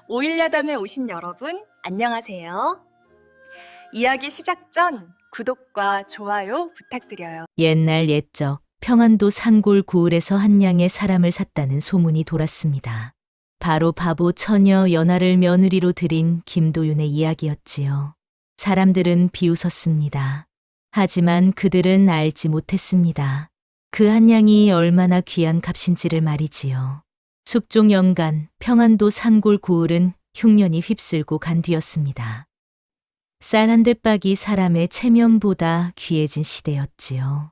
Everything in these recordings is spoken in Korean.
오일야담에 오신 여러분, 안녕하세요. 이야기 시작 전 구독과 좋아요 부탁드려요. 옛날 옛적 평안도 산골 고을에서 한 양의 사람을 샀다는 소문이 돌았습니다. 바로 바보 처녀 연하를 며느리로 들인 김도윤의 이야기였지요. 사람들은 비웃었습니다. 하지만 그들은 알지 못했습니다. 그 한 양이 얼마나 귀한 값인지를 말이지요. 숙종 연간 평안도 산골 고을은 흉년이 휩쓸고 간 뒤였습니다. 쌀 한 대박이 사람의 체면보다 귀해진 시대였지요.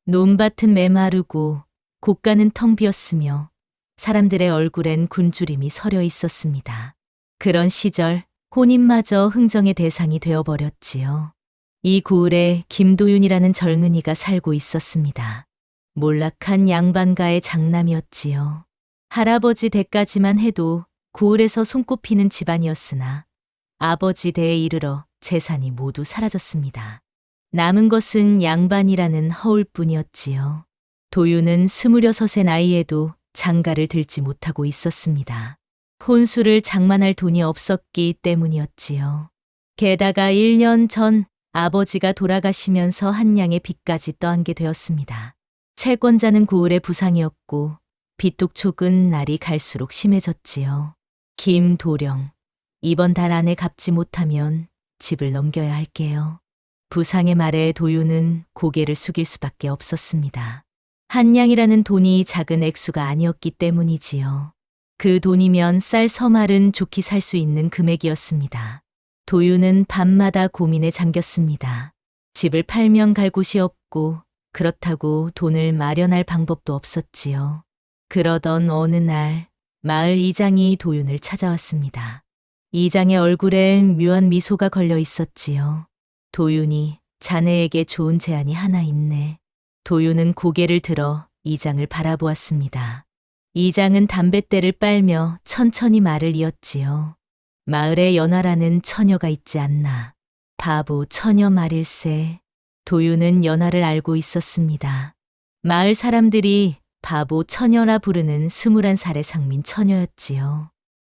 논밭은 메마르고 곳간은 텅 비었으며 사람들의 얼굴엔 굶주림이 서려 있었습니다. 그런 시절 혼인마저 흥정의 대상이 되어버렸지요. 이 고을에 김도윤이라는 젊은이가 살고 있었습니다. 몰락한 양반가의 장남이었지요. 할아버지 댁까지만 해도 고을에서 손꼽히는 집안이었으나 아버지 대에 이르러 재산이 모두 사라졌습니다. 남은 것은 양반이라는 허울뿐이었지요. 도윤은 26의 나이에도 장가를 들지 못하고 있었습니다. 혼수를 장만할 돈이 없었기 때문이었지요. 게다가 1년 전 아버지가 돌아가시면서 한 양의 빚까지 떠안게 되었습니다. 채권자는 고을의 부상이었고 빚독촉은 날이 갈수록 심해졌지요. 김도령, 이번 달 안에 갚지 못하면 집을 넘겨야 할게요. 부상의 말에 도윤은 고개를 숙일 수밖에 없었습니다. 한 양이라는 돈이 작은 액수가 아니었기 때문이지요. 그 돈이면 쌀 서말은 좋게 살 수 있는 금액이었습니다. 도윤은 밤마다 고민에 잠겼습니다. 집을 팔면 갈 곳이 없고 그렇다고 돈을 마련할 방법도 없었지요. 그러던 어느 날 마을 이장이 도윤을 찾아왔습니다. 이장의 얼굴엔 묘한 미소가 걸려 있었지요. 도윤이, 자네에게 좋은 제안이 하나 있네. 도윤은 고개를 들어 이장을 바라보았습니다. 이장은 담뱃대를 빨며 천천히 말을 이었지요. 마을에 연하라는 처녀가 있지 않나. 바보 처녀 말일세. 도윤은 연하를 알고 있었습니다. 마을 사람들이 바보 처녀라 부르는 21살의 상민 처녀였지요.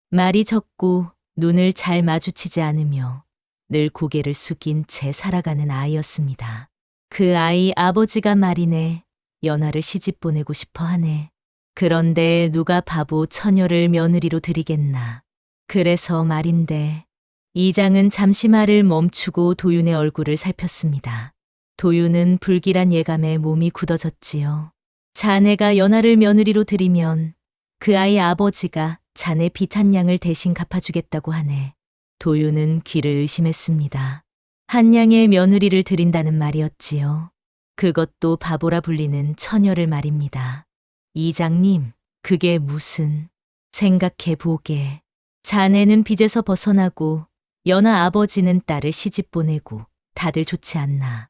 말이 적고 눈을 잘 마주치지 않으며 늘 고개를 숙인 채 살아가는 아이였습니다. 그 아이 아버지가 말이네. 연하를 시집 보내고 싶어 하네. 그런데 누가 바보 처녀를 며느리로 들이겠나. 그래서 말인데. 이장은 잠시 말을 멈추고 도윤의 얼굴을 살폈습니다. 도윤은 불길한 예감에 몸이 굳어졌지요. 자네가 연하를 며느리로 들이면 그 아이 아버지가 자네 빚 한 양을 대신 갚아주겠다고 하네. 도윤은 귀를 의심했습니다. 한 양의 며느리를 들인다는 말이었지요. 그것도 바보라 불리는 처녀를 말입니다. 이장님, 그게 무슨... 생각해 보게. 자네는 빚에서 벗어나고 연하 아버지는 딸을 시집 보내고 다들 좋지 않나.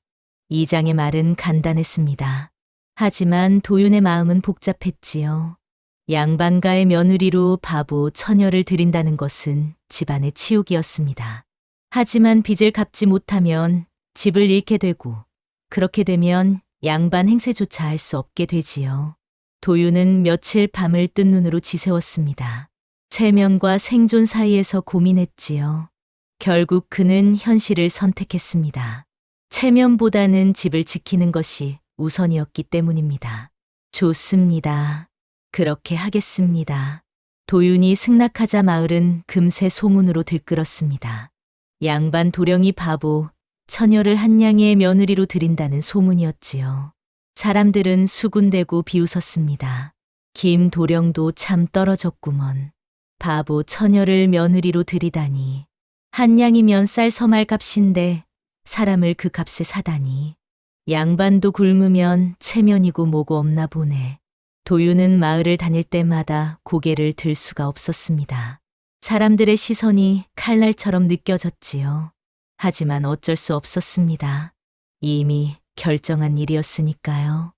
이장의 말은 간단했습니다. 하지만 도윤의 마음은 복잡했지요. 양반가의 며느리로 바보 처녀를 들인다는 것은 집안의 치욕이었습니다. 하지만 빚을 갚지 못하면 집을 잃게 되고 그렇게 되면 양반 행세조차 할 수 없게 되지요. 도윤은 며칠 밤을 뜬 눈으로 지새웠습니다. 체면과 생존 사이에서 고민했지요. 결국 그는 현실을 선택했습니다. 체면보다는 집을 지키는 것이 우선이었기 때문입니다. 좋습니다. 그렇게 하겠습니다. 도윤이 승낙하자 마을은 금세 소문으로 들끓었습니다. 양반 도령이 바보, 처녀를 한 양의 며느리로 들인다는 소문이었지요. 사람들은 수군대고 비웃었습니다. 김도령도 참 떨어졌구먼. 바보 처녀를 며느리로 들이다니. 한 양이면 쌀 서말 값인데 사람을 그 값에 사다니. 양반도 굶으면 체면이고 뭐고 없나 보네. 도윤은 마을을 다닐 때마다 고개를 들 수가 없었습니다. 사람들의 시선이 칼날처럼 느껴졌지요. 하지만 어쩔 수 없었습니다. 이미 결정한 일이었으니까요.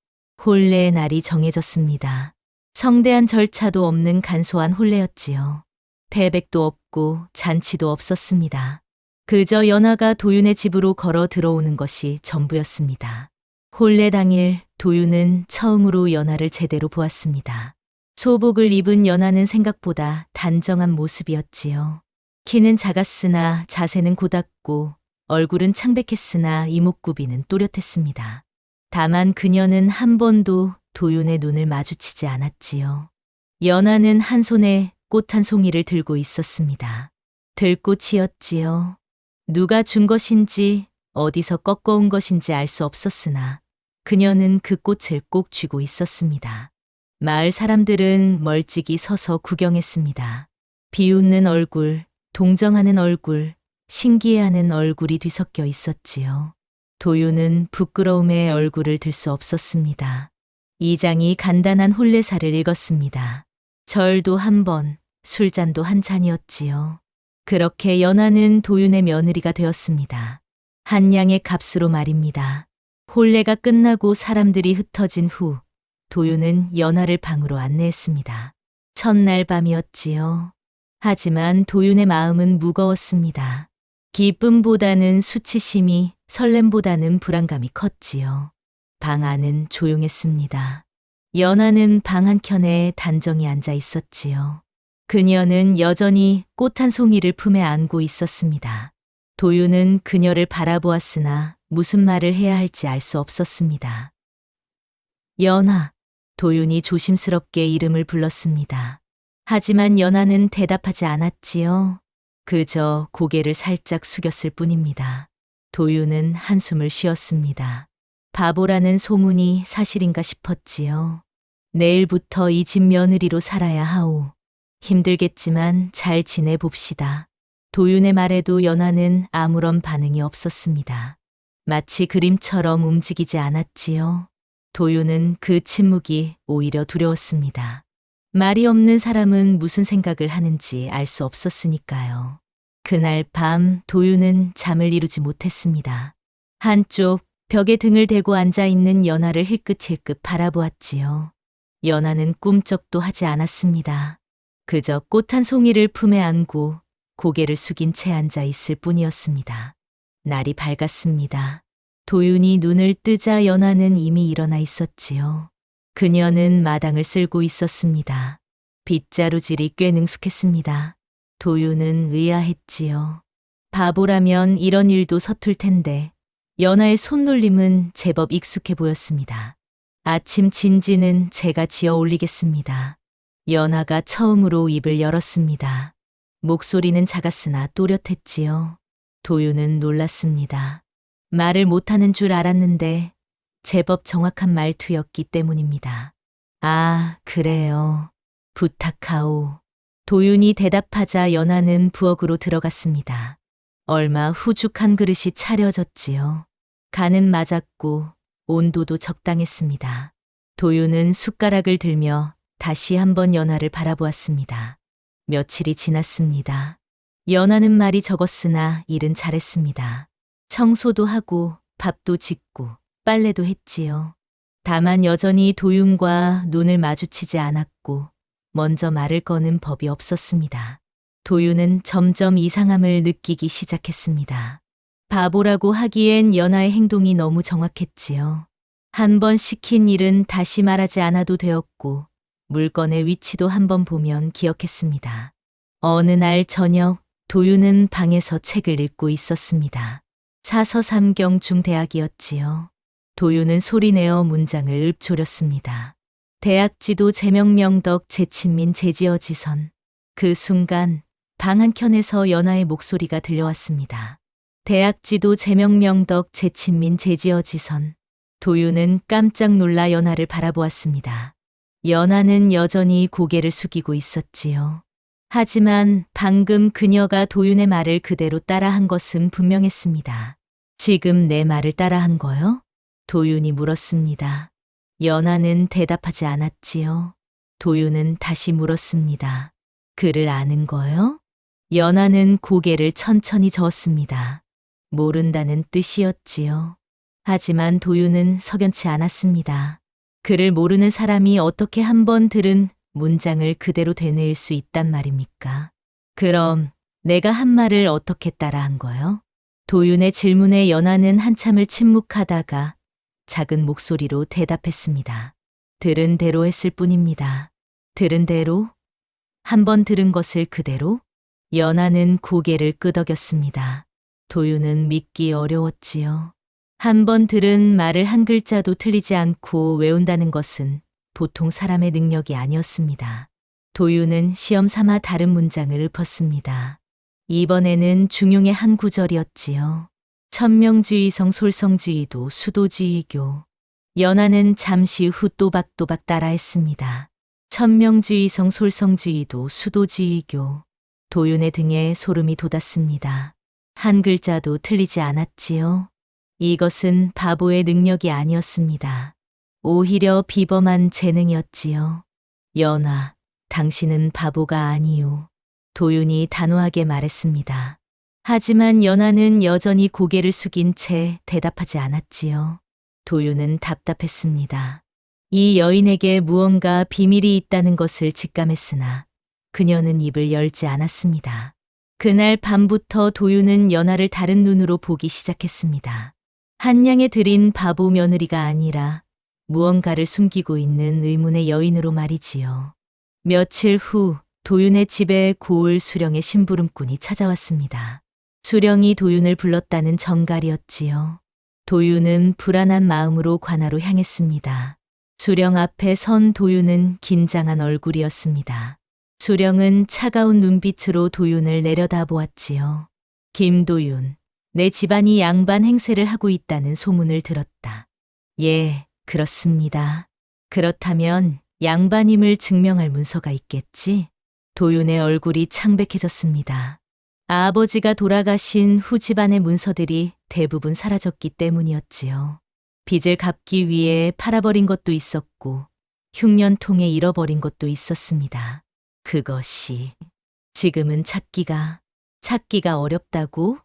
혼례의 날이 정해졌습니다. 성대한 절차도 없는 간소한 혼례였지요. 패백도 없고 잔치도 없었습니다. 그저 연하가 도윤의 집으로 걸어 들어오는 것이 전부였습니다. 혼례 당일 도윤은 처음으로 연하를 제대로 보았습니다. 소복을 입은 연하는 생각보다 단정한 모습이었지요. 키는 작았으나 자세는 고답고 얼굴은 창백했으나 이목구비는 또렷했습니다. 다만 그녀는 한 번도 도윤의 눈을 마주치지 않았지요. 연하는 한 손에 꽃 한 송이를 들고 있었습니다. 들꽃이었지요. 누가 준 것인지 어디서 꺾어온 것인지 알 수 없었으나 그녀는 그 꽃을 꼭 쥐고 있었습니다. 마을 사람들은 멀찍이 서서 구경했습니다. 비웃는 얼굴, 동정하는 얼굴, 신기해하는 얼굴이 뒤섞여 있었지요. 도윤은 부끄러움에 얼굴을 들 수 없었습니다. 이 장이 간단한 혼례사를 읽었습니다. 절도 한 번, 술잔도 한 잔이었지요. 그렇게 연하는 도윤의 며느리가 되었습니다. 한 양의 값으로 말입니다. 혼례가 끝나고 사람들이 흩어진 후 도윤은 연하를 방으로 안내했습니다. 첫날 밤이었지요. 하지만 도윤의 마음은 무거웠습니다. 기쁨보다는 수치심이, 설렘보다는 불안감이 컸지요. 방 안은 조용했습니다. 연하는 방 한켠에 단정히 앉아 있었지요. 그녀는 여전히 꽃 한 송이를 품에 안고 있었습니다. 도윤은 그녀를 바라보았으나 무슨 말을 해야 할지 알 수 없었습니다. 연하, 도윤이 조심스럽게 이름을 불렀습니다. 하지만 연하는 대답하지 않았지요. 그저 고개를 살짝 숙였을 뿐입니다. 도윤은 한숨을 쉬었습니다. 바보라는 소문이 사실인가 싶었지요. 내일부터 이 집 며느리로 살아야 하오. 힘들겠지만 잘 지내봅시다. 도윤의 말에도 연하는 아무런 반응이 없었습니다. 마치 그림처럼 움직이지 않았지요. 도윤은 그 침묵이 오히려 두려웠습니다. 말이 없는 사람은 무슨 생각을 하는지 알 수 없었으니까요. 그날 밤 도윤은 잠을 이루지 못했습니다. 한쪽 벽에 등을 대고 앉아있는 연하를 힐끗힐끗 바라보았지요. 연하는 꿈쩍도 하지 않았습니다. 그저 꽃 한 송이를 품에 안고 고개를 숙인 채 앉아 있을 뿐이었습니다. 날이 밝았습니다. 도윤이 눈을 뜨자 연하는 이미 일어나 있었지요. 그녀는 마당을 쓸고 있었습니다. 빗자루질이 꽤 능숙했습니다. 도윤은 의아했지요. 바보라면 이런 일도 서툴 텐데 연하의 손놀림은 제법 익숙해 보였습니다. 아침 진지는 제가 지어 올리겠습니다. 연하가 처음으로 입을 열었습니다. 목소리는 작았으나 또렷했지요. 도윤은 놀랐습니다. 말을 못하는 줄 알았는데 제법 정확한 말투였기 때문입니다. 아, 그래요. 부탁하오. 도윤이 대답하자 연하는 부엌으로 들어갔습니다. 얼마 후 죽 한 그릇이 차려졌지요. 간은 맞았고 온도도 적당했습니다. 도윤은 숟가락을 들며 다시 한번 연하를 바라보았습니다. 며칠이 지났습니다. 연하는 말이 적었으나 일은 잘했습니다. 청소도 하고 밥도 짓고 빨래도 했지요. 다만 여전히 도윤과 눈을 마주치지 않았고 먼저 말을 거는 법이 없었습니다. 도윤은 점점 이상함을 느끼기 시작했습니다. 바보라고 하기엔 연하의 행동이 너무 정확했지요. 한 번 시킨 일은 다시 말하지 않아도 되었고 물건의 위치도 한 번 보면 기억했습니다. 어느 날 저녁 도윤은 방에서 책을 읽고 있었습니다. 사서삼경 중 대학이었지요. 도윤은 소리내어 문장을 읊조렸습니다. 대학지도 제명명덕 제친민 제지어지선. 그 순간 방 한켠에서 연하의 목소리가 들려왔습니다. 대학지도 제명명덕 제친민 제지어지선. 도윤은 깜짝 놀라 연하를 바라보았습니다. 연하는 여전히 고개를 숙이고 있었지요. 하지만 방금 그녀가 도윤의 말을 그대로 따라한 것은 분명했습니다. 지금 내 말을 따라한 거요? 도윤이 물었습니다. 연하는 대답하지 않았지요. 도윤은 다시 물었습니다. 그를 아는 거요? 연하는 고개를 천천히 저었습니다. 모른다는 뜻이었지요. 하지만 도윤은 석연치 않았습니다. 그를 모르는 사람이 어떻게 한 번 들은 문장을 그대로 되뇌일 수 있단 말입니까? 그럼 내가 한 말을 어떻게 따라한 거요? 도윤의 질문에 연하는 한참을 침묵하다가 작은 목소리로 대답했습니다. 들은 대로 했을 뿐입니다. 들은 대로? 한 번 들은 것을 그대로? 연하는 고개를 끄덕였습니다. 도윤은 믿기 어려웠지요. 한 번 들은 말을 한 글자도 틀리지 않고 외운다는 것은 보통 사람의 능력이 아니었습니다. 도윤은 시험 삼아 다른 문장을 읊었습니다. 이번에는 중용의 한 구절이었지요. 천명지의성 솔성지의도 수도지의교. 연하는 잠시 후 또박또박 따라했습니다. 천명지의성 솔성지의도 수도지의교. 도윤의 등에 소름이 돋았습니다. 한 글자도 틀리지 않았지요. 이것은 바보의 능력이 아니었습니다. 오히려 비범한 재능이었지요. 연하, 당신은 바보가 아니요. 도윤이 단호하게 말했습니다. 하지만 연하는 여전히 고개를 숙인 채 대답하지 않았지요. 도윤은 답답했습니다. 이 여인에게 무언가 비밀이 있다는 것을 직감했으나 그녀는 입을 열지 않았습니다. 그날 밤부터 도윤은 연하를 다른 눈으로 보기 시작했습니다. 한양에 들인 바보 며느리가 아니라 무언가를 숨기고 있는 의문의 여인으로 말이지요. 며칠 후 도윤의 집에 고을 수령의 심부름꾼이 찾아왔습니다. 수령이 도윤을 불렀다는 정갈이었지요. 도윤은 불안한 마음으로 관하로 향했습니다. 수령 앞에 선 도윤은 긴장한 얼굴이었습니다. 수령은 차가운 눈빛으로 도윤을 내려다보았지요. 김도윤, 내 집안이 양반 행세를 하고 있다는 소문을 들었다. 예, 그렇습니다. 그렇다면 양반임을 증명할 문서가 있겠지? 도윤의 얼굴이 창백해졌습니다. 아버지가 돌아가신 후 집안의 문서들이 대부분 사라졌기 때문이었지요. 빚을 갚기 위해 팔아버린 것도 있었고 흉년통에 잃어버린 것도 있었습니다. 그것이 지금은 찾기가 어렵다고?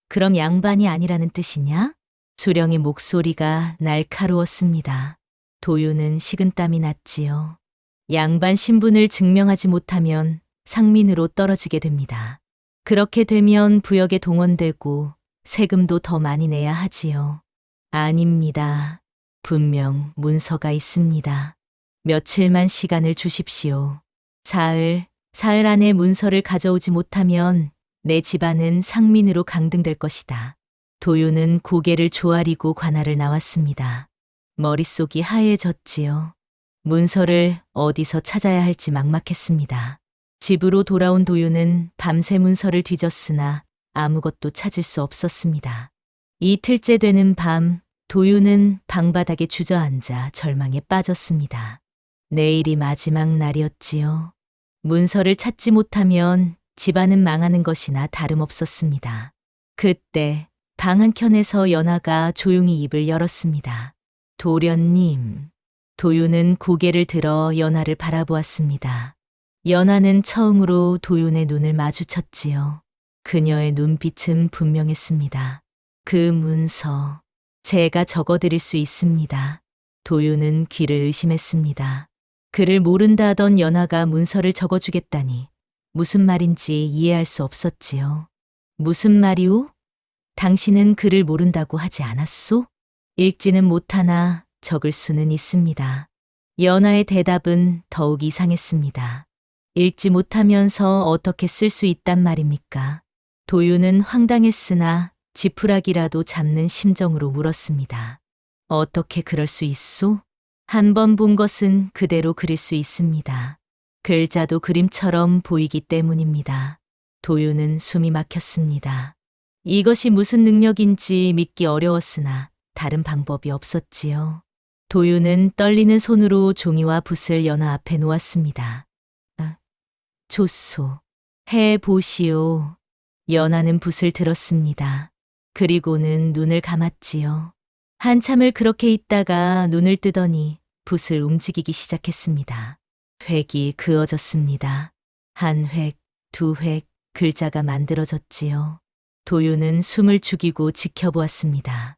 그럼 양반이 아니라는 뜻이냐? 수령의 목소리가 날카로웠습니다. 도윤은 식은땀이 났지요. 양반 신분을 증명하지 못하면 상민으로 떨어지게 됩니다. 그렇게 되면 부역에 동원되고 세금도 더 많이 내야 하지요. 아닙니다. 분명 문서가 있습니다. 며칠만 시간을 주십시오. 사흘 안에 문서를 가져오지 못하면 내 집안은 상민으로 강등될 것이다. 도윤은 고개를 조아리고 관아를 나왔습니다. 머릿속이 하얘졌지요. 문서를 어디서 찾아야 할지 막막했습니다. 집으로 돌아온 도윤은 밤새 문서를 뒤졌으나 아무것도 찾을 수 없었습니다. 이틀째 되는 밤, 도윤은 방바닥에 주저앉아 절망에 빠졌습니다. 내일이 마지막 날이었지요. 문서를 찾지 못하면 집안은 망하는 것이나 다름없었습니다. 그때 방 한켠에서 연하가 조용히 입을 열었습니다. 도련님. 도윤은 고개를 들어 연하를 바라보았습니다. 연하는 처음으로 도윤의 눈을 마주쳤지요. 그녀의 눈빛은 분명했습니다. 그 문서, 제가 적어드릴 수 있습니다. 도윤은 귀를 의심했습니다. 글을 모른다 하던 연하가 문서를 적어주겠다니 무슨 말인지 이해할 수 없었지요. 무슨 말이오? 당신은 글을 모른다고 하지 않았소? 읽지는 못하나 적을 수는 있습니다. 연하의 대답은 더욱 이상했습니다. 읽지 못하면서 어떻게 쓸 수 있단 말입니까? 도윤은 황당했으나 지푸라기라도 잡는 심정으로 물었습니다. 어떻게 그럴 수 있소? 한 번 본 것은 그대로 그릴 수 있습니다. 글자도 그림처럼 보이기 때문입니다. 도윤은 숨이 막혔습니다. 이것이 무슨 능력인지 믿기 어려웠으나 다른 방법이 없었지요. 도윤은 떨리는 손으로 종이와 붓을 연하 앞에 놓았습니다. 좋소. 해보시오. 연하는 붓을 들었습니다. 그리고는 눈을 감았지요. 한참을 그렇게 있다가 눈을 뜨더니 붓을 움직이기 시작했습니다. 획이 그어졌습니다. 한 획, 두 획, 글자가 만들어졌지요. 도윤은 숨을 죽이고 지켜보았습니다.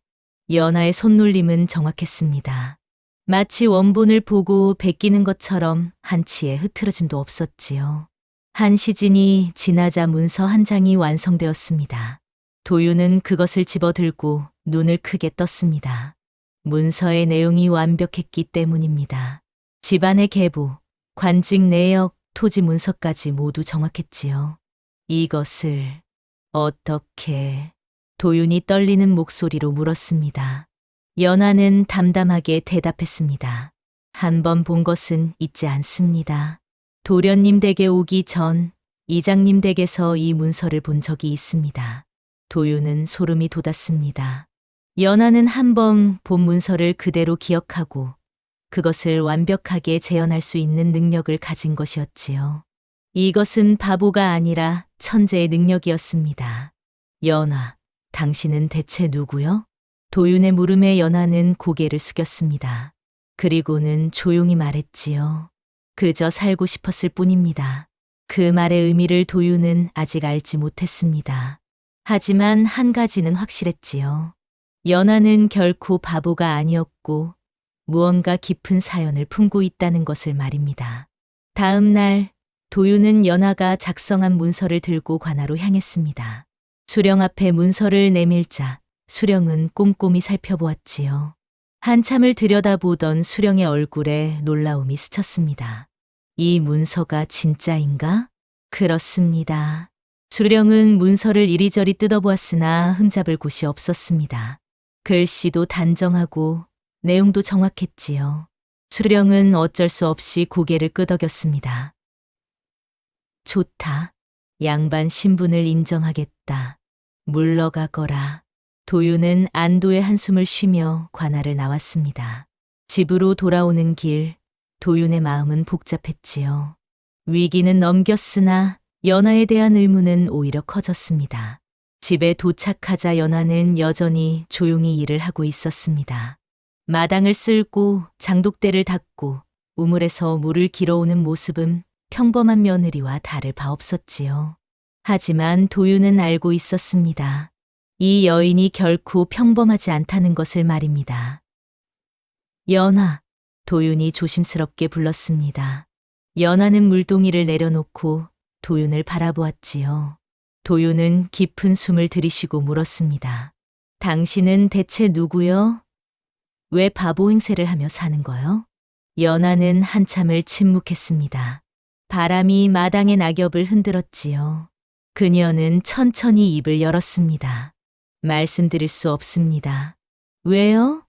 연하의 손놀림은 정확했습니다. 마치 원본을 보고 베끼는 것처럼 한치의 흐트러짐도 없었지요. 한 시즌이 지나자 문서 한 장이 완성되었습니다. 도윤은 그것을 집어들고 눈을 크게 떴습니다. 문서의 내용이 완벽했기 때문입니다. 집안의 계보, 관직 내역, 토지 문서까지 모두 정확했지요. 이것을 어떻게? 도윤이 떨리는 목소리로 물었습니다. 연하는 담담하게 대답했습니다. 한 번 본 것은 잊지 않습니다. 도련님 댁에 오기 전 이장님 댁에서 이 문서를 본 적이 있습니다. 도윤은 소름이 돋았습니다. 연하는 한 번 본 문서를 그대로 기억하고 그것을 완벽하게 재현할 수 있는 능력을 가진 것이었지요. 이것은 바보가 아니라 천재의 능력이었습니다. 연하, 당신은 대체 누구요? 도윤의 물음에 연하는 고개를 숙였습니다. 그리고는 조용히 말했지요. 그저 살고 싶었을 뿐입니다. 그 말의 의미를 도윤은 아직 알지 못했습니다. 하지만 한 가지는 확실했지요. 연하는 결코 바보가 아니었고 무언가 깊은 사연을 품고 있다는 것을 말입니다. 다음 날 도윤은 연하가 작성한 문서를 들고 관아로 향했습니다. 수령 앞에 문서를 내밀자 수령은 꼼꼼히 살펴보았지요. 한참을 들여다보던 수령의 얼굴에 놀라움이 스쳤습니다. 이 문서가 진짜인가? 그렇습니다. 수령은 문서를 이리저리 뜯어보았으나 흠잡을 곳이 없었습니다. 글씨도 단정하고 내용도 정확했지요. 수령은 어쩔 수 없이 고개를 끄덕였습니다. 좋다. 양반 신분을 인정하겠다. 물러가거라. 도윤은 안도의 한숨을 쉬며 관아를 나왔습니다. 집으로 돌아오는 길, 도윤의 마음은 복잡했지요. 위기는 넘겼으나 연하에 대한 의문은 오히려 커졌습니다. 집에 도착하자 연하는 여전히 조용히 일을 하고 있었습니다. 마당을 쓸고 장독대를 닦고 우물에서 물을 길어오는 모습은 평범한 며느리와 다를 바 없었지요. 하지만 도윤은 알고 있었습니다. 이 여인이 결코 평범하지 않다는 것을 말입니다. 연하, 도윤이 조심스럽게 불렀습니다. 연하는 물동이를 내려놓고 도윤을 바라보았지요. 도윤은 깊은 숨을 들이쉬고 물었습니다. 당신은 대체 누구요? 왜 바보 행세를 하며 사는 거요? 연하는 한참을 침묵했습니다. 바람이 마당의 낙엽을 흔들었지요. 그녀는 천천히 입을 열었습니다. 말씀드릴 수 없습니다. 왜요?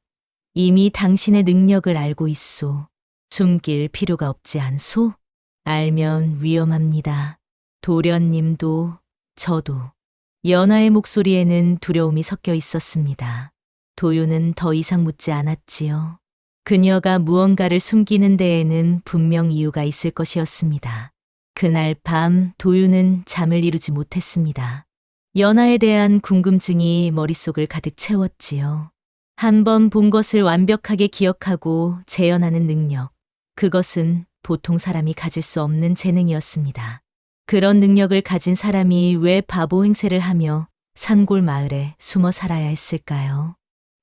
이미 당신의 능력을 알고 있소. 숨길 필요가 없지 않소? 알면 위험합니다. 도련님도 저도. 연하의 목소리에는 두려움이 섞여 있었습니다. 도윤은 더 이상 묻지 않았지요. 그녀가 무언가를 숨기는 데에는 분명 이유가 있을 것이었습니다. 그날 밤 도윤은 잠을 이루지 못했습니다. 연하에 대한 궁금증이 머릿속을 가득 채웠지요. 한 번 본 것을 완벽하게 기억하고 재현하는 능력. 그것은 보통 사람이 가질 수 없는 재능이었습니다. 그런 능력을 가진 사람이 왜 바보 행세를 하며 산골 마을에 숨어 살아야 했을까요?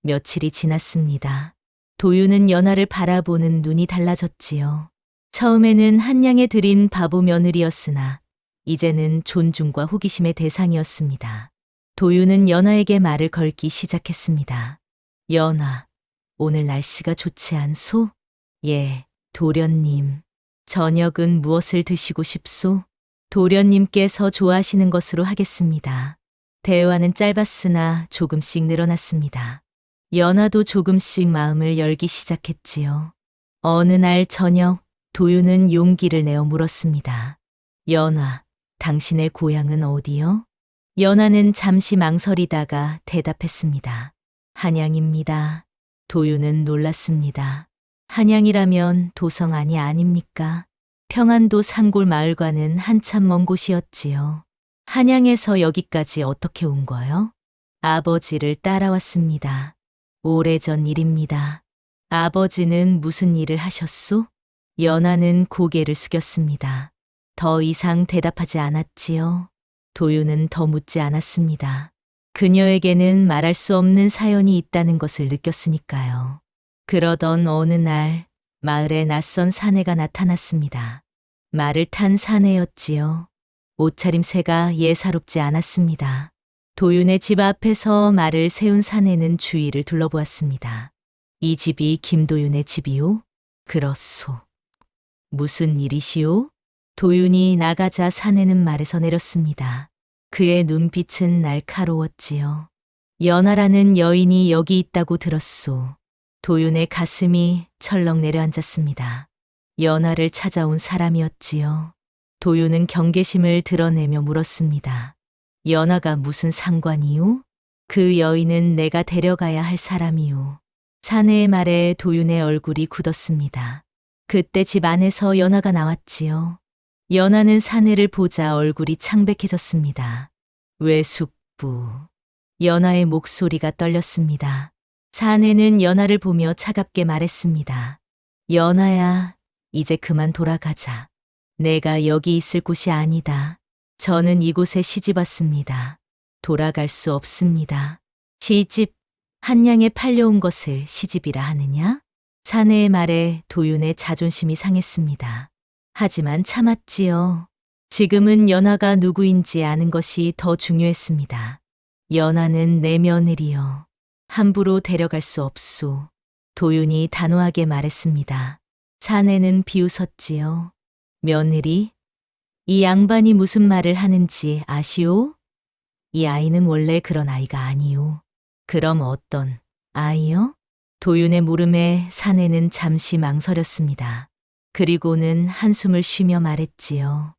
며칠이 지났습니다. 도윤은 연하를 바라보는 눈이 달라졌지요. 처음에는 한양에 들인 바보 며느리였으나 이제는 존중과 호기심의 대상이었습니다. 도윤은 연하에게 말을 걸기 시작했습니다. 연하, 오늘 날씨가 좋지 않소? 예, 도련님. 저녁은 무엇을 드시고 싶소? 도련님께서 좋아하시는 것으로 하겠습니다. 대화는 짧았으나 조금씩 늘어났습니다. 연하도 조금씩 마음을 열기 시작했지요. 어느 날 저녁 도윤은 용기를 내어 물었습니다. 연하, 당신의 고향은 어디요? 연하는 잠시 망설이다가 대답했습니다. 한양입니다. 도윤은 놀랐습니다. 한양이라면 도성안이 아닙니까? 평안도 산골 마을과는 한참 먼 곳이었지요. 한양에서 여기까지 어떻게 온 거요? 아버지를 따라왔습니다. 오래전 일입니다. 아버지는 무슨 일을 하셨소? 연하는 고개를 숙였습니다. 더 이상 대답하지 않았지요. 도윤은 더 묻지 않았습니다. 그녀에게는 말할 수 없는 사연이 있다는 것을 느꼈으니까요. 그러던 어느 날 마을에 낯선 사내가 나타났습니다. 말을 탄 사내였지요. 옷차림새가 예사롭지 않았습니다. 도윤의 집 앞에서 말을 세운 사내는 주위를 둘러보았습니다. 이 집이 김도윤의 집이요? 그렇소. 무슨 일이시오? 도윤이 나가자 사내는 말에서 내렸습니다. 그의 눈빛은 날카로웠지요. 연하라는 여인이 여기 있다고 들었소. 도윤의 가슴이 철렁 내려앉았습니다. 연하를 찾아온 사람이었지요. 도윤은 경계심을 드러내며 물었습니다. 연하가 무슨 상관이요? 그 여인은 내가 데려가야 할 사람이요. 사내의 말에 도윤의 얼굴이 굳었습니다. 그때 집 안에서 연하가 나왔지요. 연하는 사내를 보자 얼굴이 창백해졌습니다. 외숙부. 연하의 목소리가 떨렸습니다. 사내는 연하를 보며 차갑게 말했습니다. 연하야, 이제 그만 돌아가자. 내가 여기 있을 곳이 아니다. 저는 이곳에 시집 왔습니다. 돌아갈 수 없습니다. 시집, 한양에 팔려온 것을 시집이라 하느냐? 사내의 말에 도윤의 자존심이 상했습니다. 하지만 참았지요. 지금은 연하가 누구인지 아는 것이 더 중요했습니다. 연하는 내 며느리여. 함부로 데려갈 수 없소. 도윤이 단호하게 말했습니다. 사내는 비웃었지요. 며느리? 이 양반이 무슨 말을 하는지 아시오? 이 아이는 원래 그런 아이가 아니오. 그럼 어떤 아이요? 도윤의 물음에 사내는 잠시 망설였습니다. 그리고는 한숨을 쉬며 말했지요.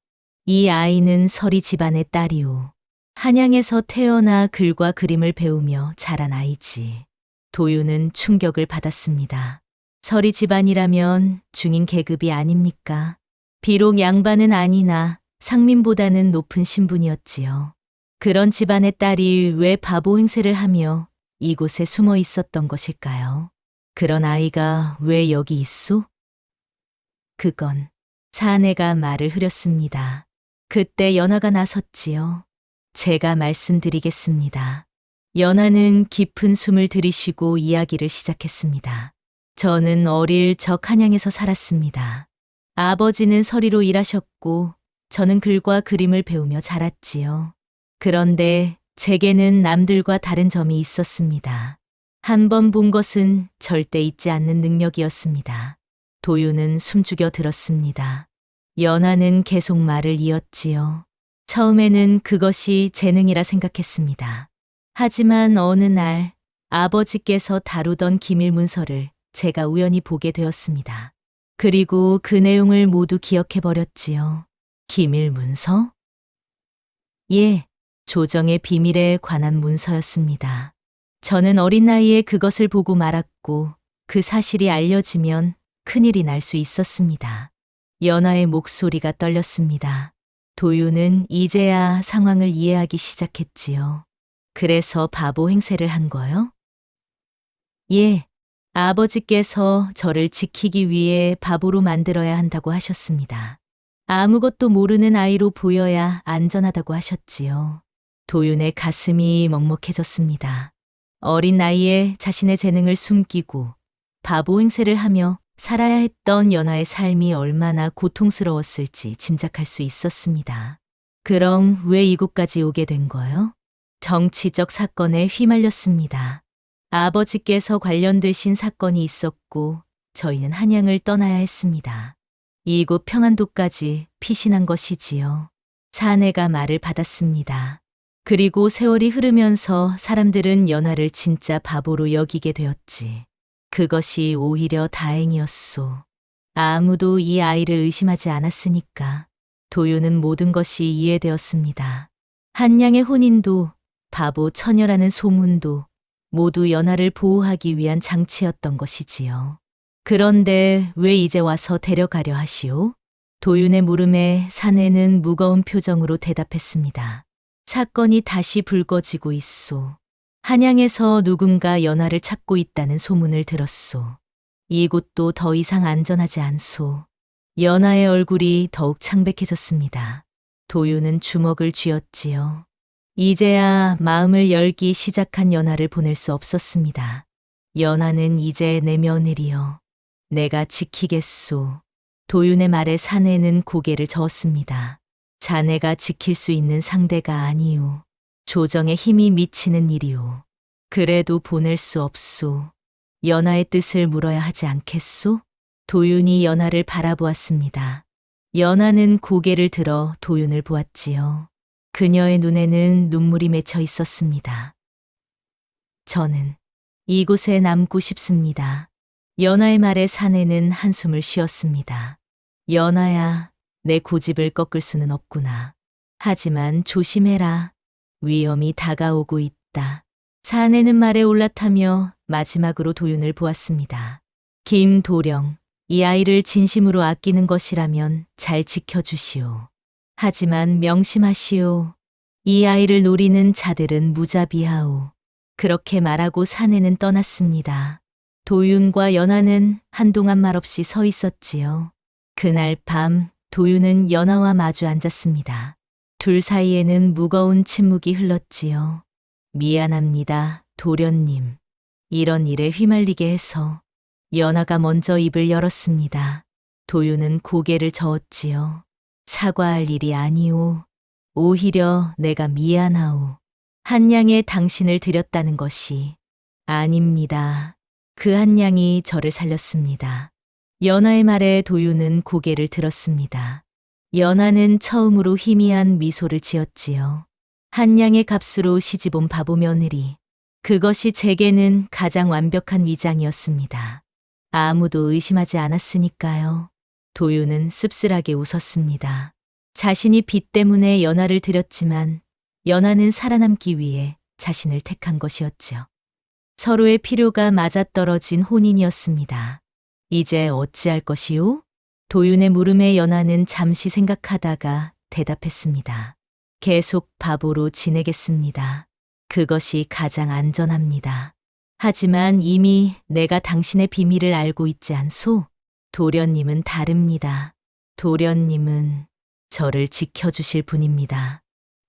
이 아이는 서리 집안의 딸이오. 한양에서 태어나 글과 그림을 배우며 자란 아이지. 도윤은 충격을 받았습니다. 서리 집안이라면 중인 계급이 아닙니까? 비록 양반은 아니나 상민보다는 높은 신분이었지요. 그런 집안의 딸이 왜 바보 행세를 하며 이곳에 숨어 있었던 것일까요? 그런 아이가 왜 여기 있소? 그건 사내가 말을 흐렸습니다. 그때 연하가 나섰지요. 제가 말씀드리겠습니다. 연하는 깊은 숨을 들이쉬고 이야기를 시작했습니다. 저는 어릴 적 한양에서 살았습니다. 아버지는 서리로 일하셨고 저는 글과 그림을 배우며 자랐지요. 그런데 제게는 남들과 다른 점이 있었습니다. 한 번 본 것은 절대 잊지 않는 능력이었습니다. 도윤은 숨죽여 들었습니다. 연하는 계속 말을 이었지요. 처음에는 그것이 재능이라 생각했습니다. 하지만 어느 날 아버지께서 다루던 기밀 문서를 제가 우연히 보게 되었습니다. 그리고 그 내용을 모두 기억해버렸지요. 기밀 문서? 예, 조정의 비밀에 관한 문서였습니다. 저는 어린 나이에 그것을 보고 말았고 그 사실이 알려지면 큰일이 날 수 있었습니다. 연하의 목소리가 떨렸습니다. 도윤은 이제야 상황을 이해하기 시작했지요. 그래서 바보 행세를 한 거요? 예, 아버지께서 저를 지키기 위해 바보로 만들어야 한다고 하셨습니다. 아무것도 모르는 아이로 보여야 안전하다고 하셨지요. 도윤의 가슴이 먹먹해졌습니다. 어린 나이에 자신의 재능을 숨기고 바보 행세를 하며 살아야 했던 연하의 삶이 얼마나 고통스러웠을지 짐작할 수 있었습니다. 그럼 왜 이곳까지 오게 된 거요? 정치적 사건에 휘말렸습니다. 아버지께서 관련되신 사건이 있었고 저희는 한양을 떠나야 했습니다. 이곳 평안도까지 피신한 것이지요. 사내가 말을 받았습니다. 그리고 세월이 흐르면서 사람들은 연하를 진짜 바보로 여기게 되었지. 그것이 오히려 다행이었소. 아무도 이 아이를 의심하지 않았으니까. 도윤은 모든 것이 이해되었습니다. 한양의 혼인도 바보 처녀라는 소문도 모두 연하를 보호하기 위한 장치였던 것이지요. 그런데 왜 이제 와서 데려가려 하시오? 도윤의 물음에 사내는 무거운 표정으로 대답했습니다. 사건이 다시 불거지고 있소. 한양에서 누군가 연하를 찾고 있다는 소문을 들었소. 이곳도 더 이상 안전하지 않소. 연하의 얼굴이 더욱 창백해졌습니다. 도윤은 주먹을 쥐었지요. 이제야 마음을 열기 시작한 연하를 보낼 수 없었습니다. 연하는 이제 내 며느리여. 내가 지키겠소. 도윤의 말에 사내는 고개를 저었습니다. 자네가 지킬 수 있는 상대가 아니오. 조정에 힘이 미치는 일이오. 그래도 보낼 수 없소. 연하의 뜻을 물어야 하지 않겠소? 도윤이 연하를 바라보았습니다. 연하는 고개를 들어 도윤을 보았지요. 그녀의 눈에는 눈물이 맺혀 있었습니다. 저는 이곳에 남고 싶습니다. 연하의 말에 사내는 한숨을 쉬었습니다. 연하야, 내 고집을 꺾을 수는 없구나. 하지만 조심해라. 위험이 다가오고 있다. 사내는 말에 올라타며 마지막으로 도윤을 보았습니다. 김도령, 이 아이를 진심으로 아끼는 것이라면 잘 지켜주시오. 하지만 명심하시오. 이 아이를 노리는 자들은 무자비하오. 그렇게 말하고 사내는 떠났습니다. 도윤과 연하는 한동안 말없이 서 있었지요. 그날 밤 도윤은 연하와 마주 앉았습니다. 둘 사이에는 무거운 침묵이 흘렀지요. 미안합니다, 도련님. 이런 일에 휘말리게 해서. 연하가 먼저 입을 열었습니다. 도윤은 고개를 저었지요. 사과할 일이 아니오. 오히려 내가 미안하오. 한양에 당신을 들였다는 것이. 아닙니다. 그 한양이 저를 살렸습니다. 연하의 말에 도윤은 고개를 들었습니다. 연하는 처음으로 희미한 미소를 지었지요. 한양의 값으로 시집온 바보 며느리. 그것이 제게는 가장 완벽한 위장이었습니다. 아무도 의심하지 않았으니까요. 도윤은 씁쓸하게 웃었습니다. 자신이 빚 때문에 연하를 들였지만 연하는 살아남기 위해 자신을 택한 것이었죠. 서로의 필요가 맞아떨어진 혼인이었습니다. 이제 어찌할 것이오? 도윤의 물음에 연하는 잠시 생각하다가 대답했습니다. 계속 바보로 지내겠습니다. 그것이 가장 안전합니다. 하지만 이미 내가 당신의 비밀을 알고 있지 않소? 도련님은 다릅니다. 도련님은 저를 지켜주실 분입니다.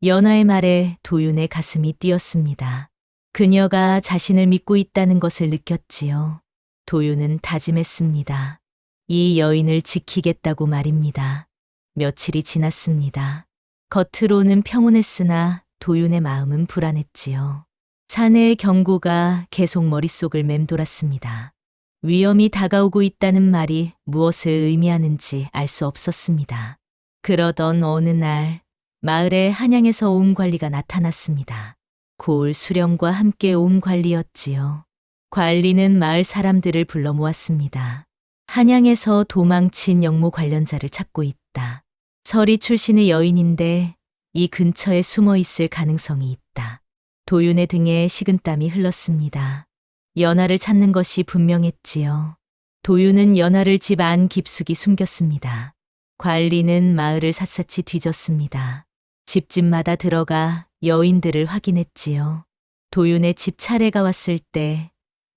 연하의 말에 도윤의 가슴이 뛰었습니다. 그녀가 자신을 믿고 있다는 것을 느꼈지요. 도윤은 다짐했습니다. 이 여인을 지키겠다고 말입니다. 며칠이 지났습니다. 겉으로는 평온했으나 도윤의 마음은 불안했지요. 사내의 경고가 계속 머릿속을 맴돌았습니다. 위험이 다가오고 있다는 말이 무엇을 의미하는지 알 수 없었습니다. 그러던 어느 날 마을에 한양에서 온 관리가 나타났습니다. 고을 수령과 함께 온 관리였지요. 관리는 마을 사람들을 불러 모았습니다. 한양에서 도망친 영모 관련자를 찾고 있다. 서리 출신의 여인인데 이 근처에 숨어 있을 가능성이 있다. 도윤의 등에 식은땀이 흘렀습니다. 연하를 찾는 것이 분명했지요. 도윤은 연하를 집 안 깊숙이 숨겼습니다. 관리는 마을을 샅샅이 뒤졌습니다. 집집마다 들어가 여인들을 확인했지요. 도윤의 집 차례가 왔을 때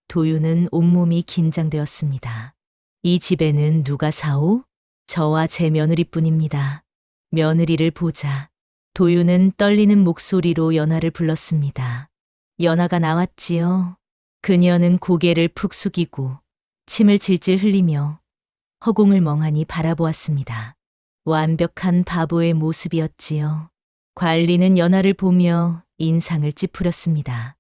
도윤은 온몸이 긴장되었습니다. 이 집에는 누가 사오? 저와 제 며느리뿐입니다. 며느리를 보자. 도윤은 떨리는 목소리로 연하를 불렀습니다. 연하가 나왔지요. 그녀는 고개를 푹 숙이고 침을 질질 흘리며 허공을 멍하니 바라보았습니다. 완벽한 바보의 모습이었지요. 관리는 연하를 보며 인상을 찌푸렸습니다.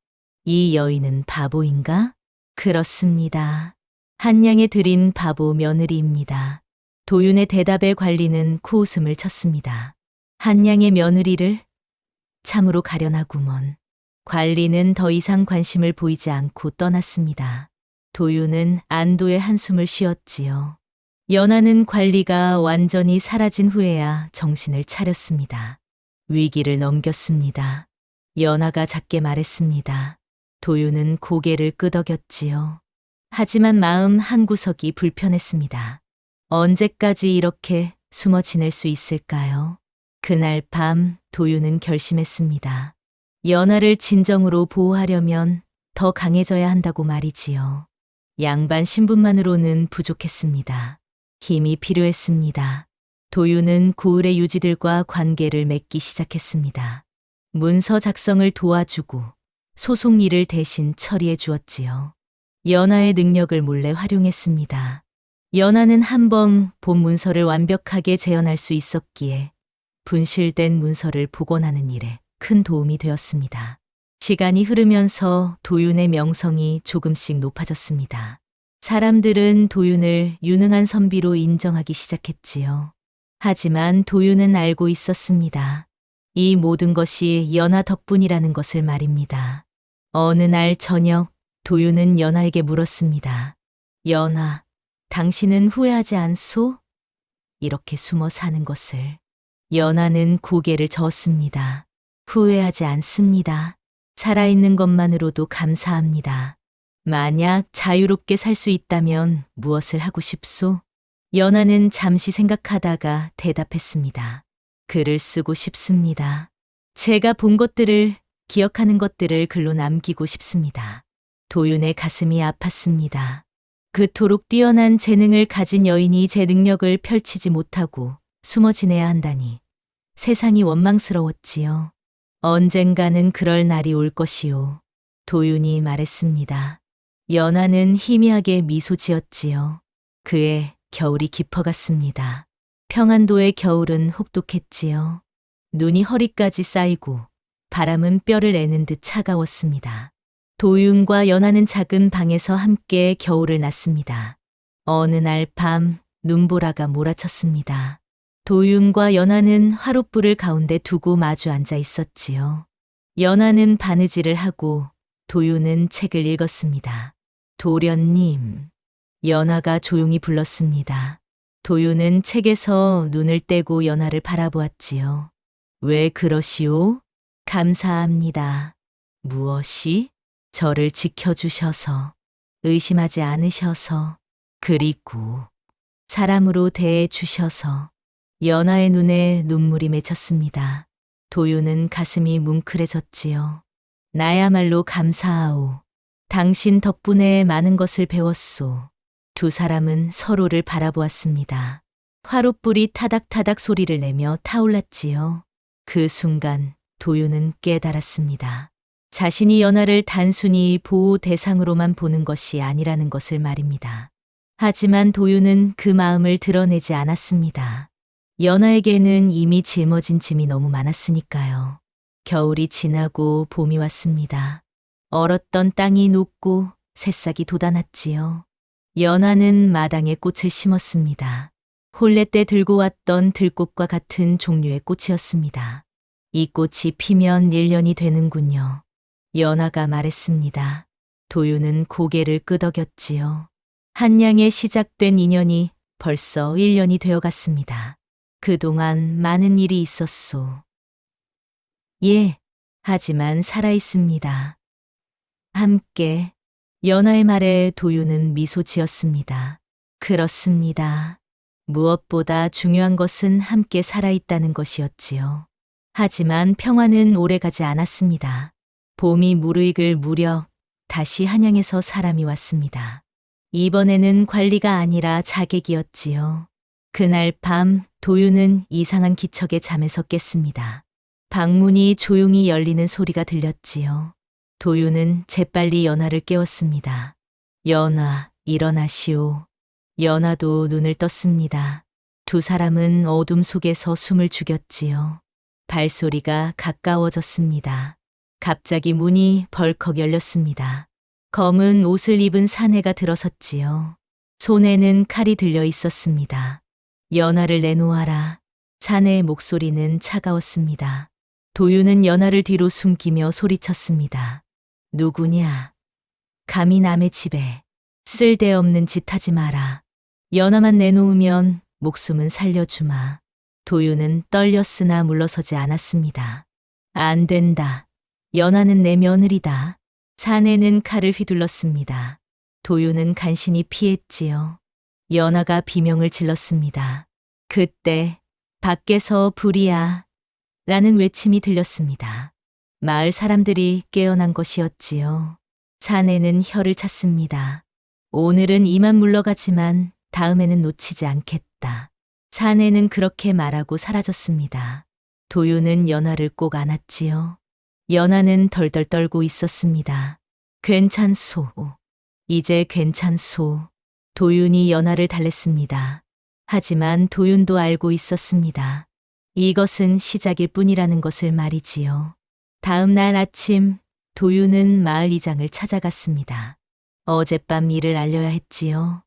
이 여인은 바보인가? 그렇습니다. 한양에 들인 바보 며느리입니다. 도윤의 대답에 관리는 코웃음을 쳤습니다. 한양의 며느리를? 참으로 가련하구먼. 관리는 더 이상 관심을 보이지 않고 떠났습니다. 도윤은 안도의 한숨을 쉬었지요. 연하는 관리가 완전히 사라진 후에야 정신을 차렸습니다. 위기를 넘겼습니다. 연하가 작게 말했습니다. 도윤은 고개를 끄덕였지요. 하지만 마음 한구석이 불편했습니다. 언제까지 이렇게 숨어 지낼 수 있을까요? 그날 밤 도윤은 결심했습니다. 연하를 진정으로 보호하려면 더 강해져야 한다고 말이지요. 양반 신분만으로는 부족했습니다. 힘이 필요했습니다. 도윤은 고을의 유지들과 관계를 맺기 시작했습니다. 문서 작성을 도와주고 소송 일을 대신 처리해 주었지요. 연하의 능력을 몰래 활용했습니다. 연하는 한번 본 문서를 완벽하게 재현할 수 있었기에 분실된 문서를 복원하는 일에 큰 도움이 되었습니다. 시간이 흐르면서 도윤의 명성이 조금씩 높아졌습니다. 사람들은 도윤을 유능한 선비로 인정하기 시작했지요. 하지만 도윤은 알고 있었습니다. 이 모든 것이 연하 덕분이라는 것을 말입니다. 어느 날 저녁, 도윤은 연하에게 물었습니다. 연하, 당신은 후회하지 않소? 이렇게 숨어 사는 것을. 연하는 고개를 저었습니다. 후회하지 않습니다. 살아있는 것만으로도 감사합니다. 만약 자유롭게 살 수 있다면 무엇을 하고 싶소? 연하는 잠시 생각하다가 대답했습니다. 글을 쓰고 싶습니다. 제가 본 것들을, 기억하는 것들을 글로 남기고 싶습니다. 도윤의 가슴이 아팠습니다. 그토록 뛰어난 재능을 가진 여인이 제 능력을 펼치지 못하고 숨어 지내야 한다니 세상이 원망스러웠지요. 언젠가는 그럴 날이 올 것이요. 도윤이 말했습니다. 연하는 희미하게 미소 지었지요. 그의 겨울이 깊어갔습니다. 평안도의 겨울은 혹독했지요. 눈이 허리까지 쌓이고 바람은 뼈를 내는 듯 차가웠습니다. 도윤과 연하는 작은 방에서 함께 겨울을 났습니다. 어느 날 밤 눈보라가 몰아쳤습니다. 도윤과 연하는 화롯불을 가운데 두고 마주 앉아 있었지요. 연하는 바느질을 하고 도윤은 책을 읽었습니다. 도련님, 연하가 조용히 불렀습니다. 도윤은 책에서 눈을 떼고 연하를 바라보았지요. 왜 그러시오? 감사합니다. 무엇이? 저를 지켜주셔서, 의심하지 않으셔서, 그리고 사람으로 대해주셔서. 연하의 눈에 눈물이 맺혔습니다. 도윤은 가슴이 뭉클해졌지요. 나야말로 감사하오. 당신 덕분에 많은 것을 배웠소. 두 사람은 서로를 바라보았습니다. 화롯불이 타닥타닥 소리를 내며 타올랐지요. 그 순간 도윤은 깨달았습니다. 자신이 연하를 단순히 보호 대상으로만 보는 것이 아니라는 것을 말입니다. 하지만 도윤은 그 마음을 드러내지 않았습니다. 연하에게는 이미 짊어진 짐이 너무 많았으니까요. 겨울이 지나고 봄이 왔습니다. 얼었던 땅이 녹고 새싹이 돋아났지요. 연하는 마당에 꽃을 심었습니다. 혼례 때 들고 왔던 들꽃과 같은 종류의 꽃이었습니다. 이 꽃이 피면 1년이 되는군요. 연하가 말했습니다. 도윤은 고개를 끄덕였지요. 한양에 시작된 인연이 벌써 1년이 되어갔습니다. 그동안 많은 일이 있었소. 예, 하지만 살아있습니다. 함께. 연하의 말에 도윤은 미소 지었습니다. 그렇습니다. 무엇보다 중요한 것은 함께 살아있다는 것이었지요. 하지만 평화는 오래가지 않았습니다. 봄이 무르익을 무렵 다시 한양에서 사람이 왔습니다. 이번에는 관리가 아니라 자객이었지요. 그날 밤 도윤은 이상한 기척에 잠에서 깼습니다. 방문이 조용히 열리는 소리가 들렸지요. 도윤은 재빨리 연하를 깨웠습니다. 연하, 일어나시오. 연하도 눈을 떴습니다. 두 사람은 어둠 속에서 숨을 죽였지요. 발소리가 가까워졌습니다. 갑자기 문이 벌컥 열렸습니다. 검은 옷을 입은 사내가 들어섰지요. 손에는 칼이 들려 있었습니다. 연하를 내놓아라. 사내의 목소리는 차가웠습니다. 도윤은 연하를 뒤로 숨기며 소리쳤습니다. 누구냐? 감히 남의 집에 쓸데없는 짓 하지 마라. 연하만 내놓으면 목숨은 살려주마. 도윤은 떨렸으나 물러서지 않았습니다. 안 된다. 연하는 내 며느리다. 사내는 칼을 휘둘렀습니다. 도윤은 간신히 피했지요. 연하가 비명을 질렀습니다. 그때 밖에서 불이야 라는 외침이 들렸습니다. 마을 사람들이 깨어난 것이었지요. 사내는 혀를 찼습니다. 오늘은 이만 물러가지만 다음에는 놓치지 않겠다. 사내는 그렇게 말하고 사라졌습니다. 도윤은 연하를 꼭 안았지요. 연하는 덜덜 떨고 있었습니다. 괜찮소. 이제 괜찮소. 도윤이 연하를 달랬습니다. 하지만 도윤도 알고 있었습니다. 이것은 시작일 뿐이라는 것을 말이지요. 다음 날 아침 도윤은 마을 이장을 찾아갔습니다. 어젯밤 일을 알려야 했지요.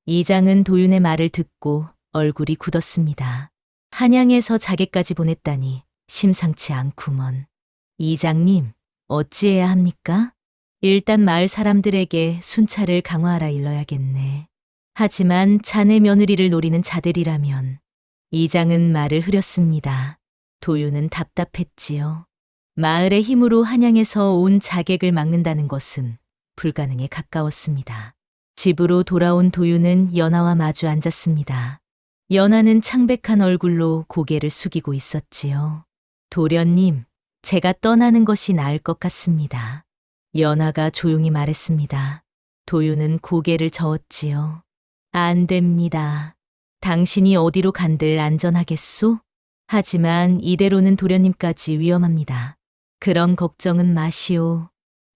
이장은 도윤의 말을 듣고 얼굴이 굳었습니다. 한양에서 자객까지 보냈다니 심상치 않구먼. 이장님, 어찌해야 합니까? 일단 마을 사람들에게 순찰을 강화하라 일러야겠네. 하지만 자네 며느리를 노리는 자들이라면. 이장은 말을 흐렸습니다. 도윤은 답답했지요. 마을의 힘으로 한양에서 온 자객을 막는다는 것은 불가능에 가까웠습니다. 집으로 돌아온 도윤은 연하와 마주 앉았습니다. 연하는 창백한 얼굴로 고개를 숙이고 있었지요. 도련님, 제가 떠나는 것이 나을 것 같습니다. 연하가 조용히 말했습니다. 도윤은 고개를 저었지요. 안 됩니다. 당신이 어디로 간들 안전하겠소? 하지만 이대로는 도련님까지 위험합니다. 그런 걱정은 마시오.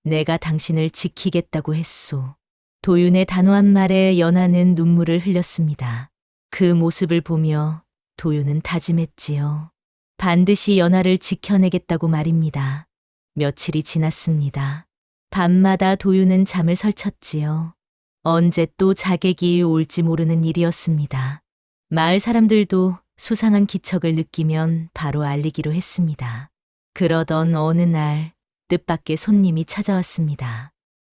내가 당신을 지키겠다고 했소. 도윤의 단호한 말에 연하는 눈물을 흘렸습니다. 그 모습을 보며 도윤은 다짐했지요. 반드시 연하를 지켜내겠다고 말입니다. 며칠이 지났습니다. 밤마다 도윤은 잠을 설쳤지요. 언제 또 자객이 올지 모르는 일이었습니다. 마을 사람들도 수상한 기척을 느끼면 바로 알리기로 했습니다. 그러던 어느 날 뜻밖의 손님이 찾아왔습니다.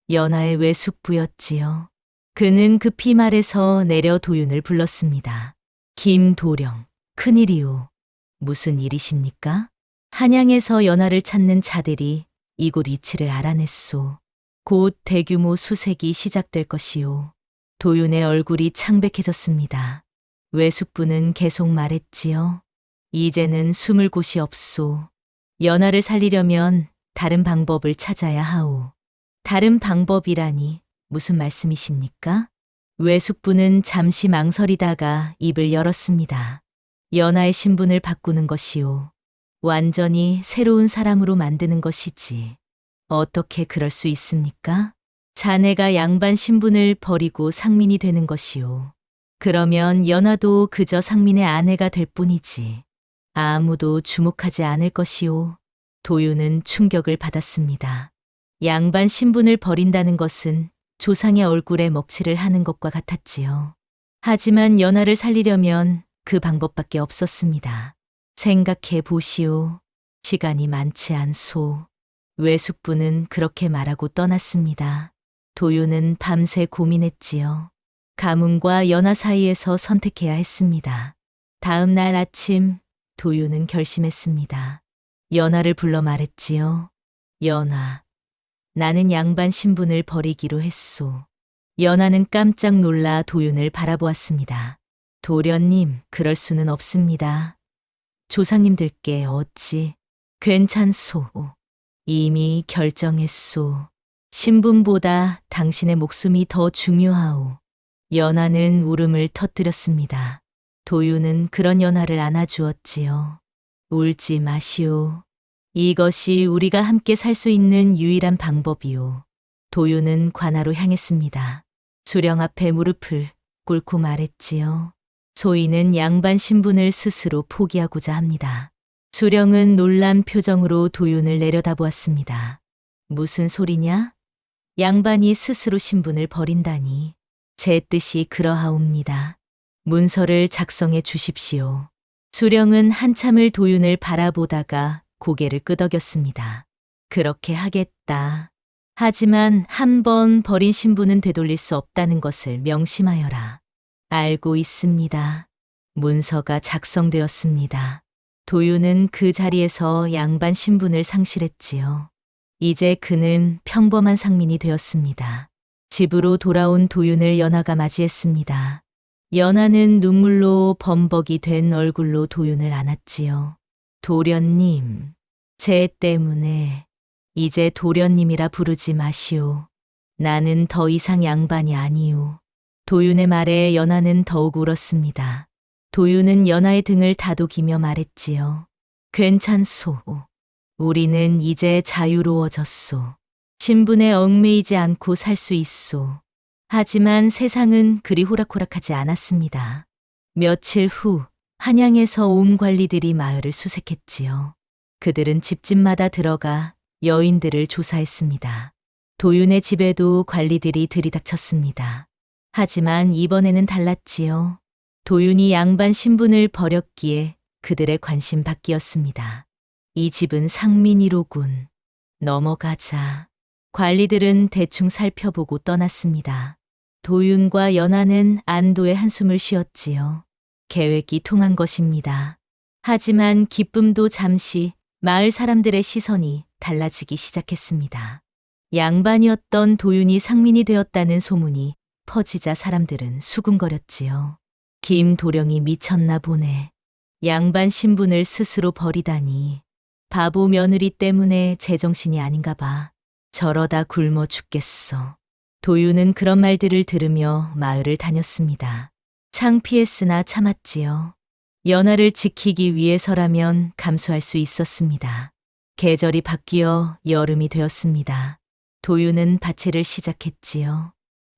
연하의 외숙부였지요. 그는 급히 말해서 내려 도윤을 불렀습니다. 김도령, 큰일이오. 무슨 일이십니까? 한양에서 연하를 찾는 자들이 이곳 위치를 알아냈소. 곧 대규모 수색이 시작될 것이오. 도윤의 얼굴이 창백해졌습니다. 외숙부는 계속 말했지요. 이제는 숨을 곳이 없소. 연하를 살리려면 다른 방법을 찾아야 하오. 다른 방법이라니 무슨 말씀이십니까? 외숙부는 잠시 망설이다가 입을 열었습니다. 연하의 신분을 바꾸는 것이오. 완전히 새로운 사람으로 만드는 것이지. 어떻게 그럴 수 있습니까? 자네가 양반 신분을 버리고 상민이 되는 것이오. 그러면 연하도 그저 상민의 아내가 될 뿐이지. 아무도 주목하지 않을 것이오. 도윤은 충격을 받았습니다. 양반 신분을 버린다는 것은 조상의 얼굴에 먹칠을 하는 것과 같았지요. 하지만 연하를 살리려면 그 방법밖에 없었습니다. 생각해 보시오. 시간이 많지 않소. 외숙부는 그렇게 말하고 떠났습니다. 도윤은 밤새 고민했지요. 가문과 연하 사이에서 선택해야 했습니다. 다음 날 아침 도윤은 결심했습니다. 연하를 불러 말했지요. 연하, 나는 양반 신분을 버리기로 했소. 연하는 깜짝 놀라 도윤을 바라보았습니다. 도련님, 그럴 수는 없습니다. 조상님들께 어찌 괜찮소. 이미 결정했소. 신분보다 당신의 목숨이 더 중요하오. 연하는 울음을 터뜨렸습니다. 도윤은 그런 연하를 안아주었지요. 울지 마시오. 이것이 우리가 함께 살 수 있는 유일한 방법이오. 도윤은 관아로 향했습니다. 수령 앞에 무릎을 꿇고 말했지요. 소인은 양반 신분을 스스로 포기하고자 합니다. 수령은 놀란 표정으로 도윤을 내려다보았습니다. 무슨 소리냐? 양반이 스스로 신분을 버린다니. 제 뜻이 그러하옵니다. 문서를 작성해 주십시오. 수령은 한참을 도윤을 바라보다가 고개를 끄덕였습니다. 그렇게 하겠다. 하지만 한 번 버린 신분은 되돌릴 수 없다는 것을 명심하여라. 알고 있습니다. 문서가 작성되었습니다. 도윤은 그 자리에서 양반 신분을 상실했지요. 이제 그는 평범한 상민이 되었습니다. 집으로 돌아온 도윤을 연하가 맞이했습니다. 연하는 눈물로 범벅이 된 얼굴로 도윤을 안았지요. 도련님, 제 때문에 이제 도련님이라 부르지 마시오. 나는 더 이상 양반이 아니오. 도윤의 말에 연하는 더욱 울었습니다. 도윤은 연하의 등을 다독이며 말했지요. 괜찮소. 우리는 이제 자유로워졌소. 신분에 얽매이지 않고 살 수 있소. 하지만 세상은 그리 호락호락하지 않았습니다. 며칠 후 한양에서 온 관리들이 마을을 수색했지요. 그들은 집집마다 들어가 여인들을 조사했습니다. 도윤의 집에도 관리들이 들이닥쳤습니다. 하지만 이번에는 달랐지요. 도윤이 양반 신분을 버렸기에 그들의 관심 밖이었습니다. 이 집은 상민이로군. 넘어가자. 관리들은 대충 살펴보고 떠났습니다. 도윤과 연하는 안도의 한숨을 쉬었지요. 계획이 통한 것입니다. 하지만 기쁨도 잠시 마을 사람들의 시선이 달라지기 시작했습니다. 양반이었던 도윤이 상민이 되었다는 소문이 퍼지자 사람들은 수군거렸지요. 김도령이 미쳤나 보네. 양반 신분을 스스로 버리다니. 바보 며느리 때문에 제정신이 아닌가 봐. 저러다 굶어 죽겠어. 도윤은 그런 말들을 들으며 마을을 다녔습니다. 창피했으나 참았지요. 연하를 지키기 위해서라면 감수할 수 있었습니다. 계절이 바뀌어 여름이 되었습니다. 도윤은 밭일을 시작했지요.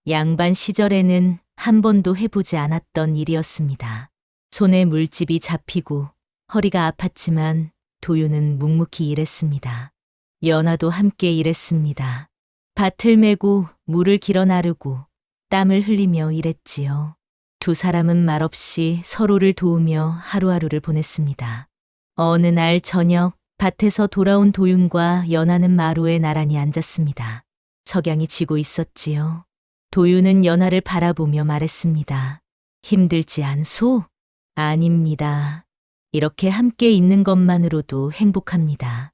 양반 시절에는 한 번도 해보지 않았던 일이었습니다. 손에 물집이 잡히고 허리가 아팠지만 도윤은 묵묵히 일했습니다. 연하도 함께 일했습니다. 밭을 메고 물을 길어 나르고 땀을 흘리며 일했지요. 두 사람은 말없이 서로를 도우며 하루하루를 보냈습니다. 어느 날 저녁 밭에서 돌아온 도윤과 연하는 마루에 나란히 앉았습니다. 석양이 지고 있었지요. 도윤은 연하를 바라보며 말했습니다. 힘들지 않소? 아닙니다. 이렇게 함께 있는 것만으로도 행복합니다.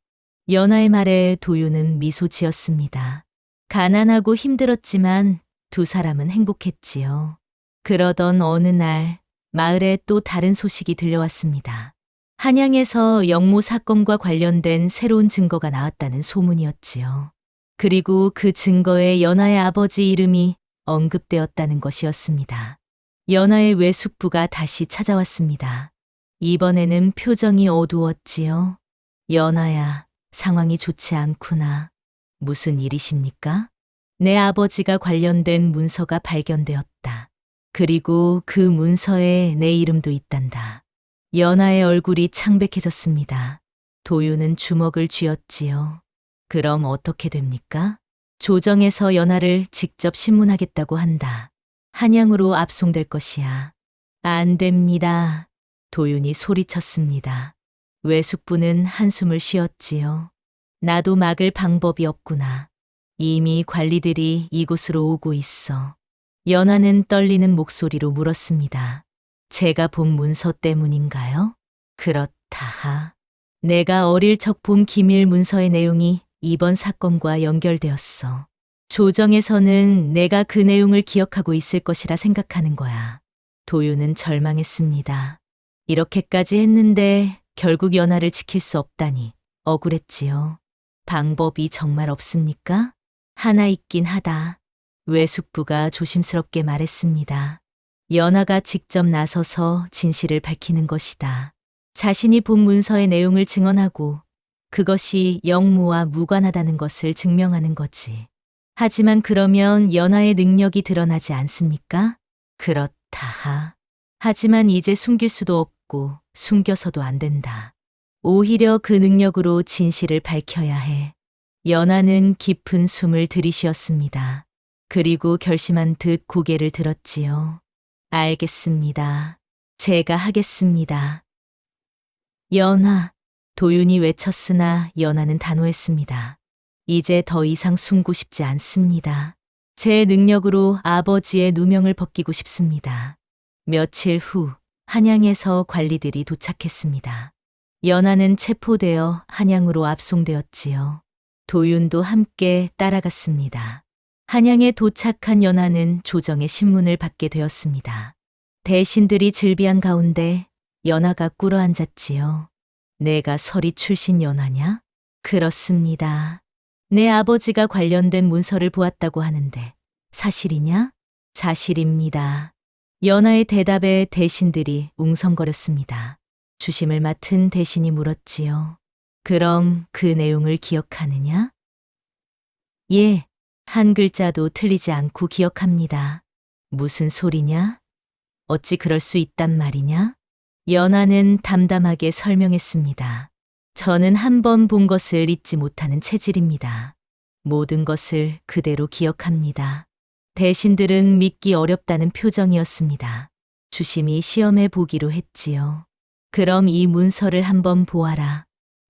연하의 말에 도윤은 미소 지었습니다. 가난하고 힘들었지만 두 사람은 행복했지요. 그러던 어느 날 마을에 또 다른 소식이 들려왔습니다. 한양에서 영모 사건과 관련된 새로운 증거가 나왔다는 소문이었지요. 그리고 그 증거에 연하의 아버지 이름이 언급되었다는 것이었습니다. 연하의 외숙부가 다시 찾아왔습니다. 이번에는 표정이 어두웠지요. 연하야, 상황이 좋지 않구나. 무슨 일이십니까? 내 아버지가 관련된 문서가 발견되었다. 그리고 그 문서에 내 이름도 있단다. 연하의 얼굴이 창백해졌습니다. 도윤은 주먹을 쥐었지요. 그럼 어떻게 됩니까? 조정에서 연하를 직접 신문하겠다고 한다. 한양으로 압송될 것이야. 안 됩니다. 도윤이 소리쳤습니다. 외숙부는 한숨을 쉬었지요. 나도 막을 방법이 없구나. 이미 관리들이 이곳으로 오고 있어. 연하는 떨리는 목소리로 물었습니다. 제가 본 문서 때문인가요? 그렇다. 내가 어릴 적 본 기밀 문서의 내용이 이번 사건과 연결되었어. 조정에서는 내가 그 내용을 기억하고 있을 것이라 생각하는 거야. 도윤은 절망했습니다. 이렇게까지 했는데 결국 연하를 지킬 수 없다니 억울했지요. 방법이 정말 없습니까? 하나 있긴 하다. 외숙부가 조심스럽게 말했습니다. 연하가 직접 나서서 진실을 밝히는 것이다. 자신이 본 문서의 내용을 증언하고 그것이 영모와 무관하다는 것을 증명하는 거지. 하지만 그러면 연하의 능력이 드러나지 않습니까? 그렇다. 하지만 이제 숨길 수도 없고 숨겨서도 안 된다. 오히려 그 능력으로 진실을 밝혀야 해. 연하는 깊은 숨을 들이쉬었습니다. 그리고 결심한 듯 고개를 들었지요. 알겠습니다. 제가 하겠습니다. 연하, 도윤이 외쳤으나 연하는 단호했습니다. 이제 더 이상 숨고 싶지 않습니다. 제 능력으로 아버지의 누명을 벗기고 싶습니다. 며칠 후 한양에서 관리들이 도착했습니다. 연하는 체포되어 한양으로 압송되었지요. 도윤도 함께 따라갔습니다. 한양에 도착한 연하는 조정의 신문을 받게 되었습니다. 대신들이 즐비한 가운데 연하가 꿇어앉았지요. 내가 서리 출신 연하냐? 그렇습니다. 내 아버지가 관련된 문서를 보았다고 하는데 사실이냐? 사실입니다. 연하의 대답에 대신들이 웅성거렸습니다. 주심을 맡은 대신이 물었지요. 그럼 그 내용을 기억하느냐? 예, 한 글자도 틀리지 않고 기억합니다. 무슨 소리냐? 어찌 그럴 수 있단 말이냐? 연하는 담담하게 설명했습니다. 저는 한 번 본 것을 잊지 못하는 체질입니다. 모든 것을 그대로 기억합니다. 대신들은 믿기 어렵다는 표정이었습니다. 주심이 시험해 보기로 했지요. 그럼 이 문서를 한번 보아라.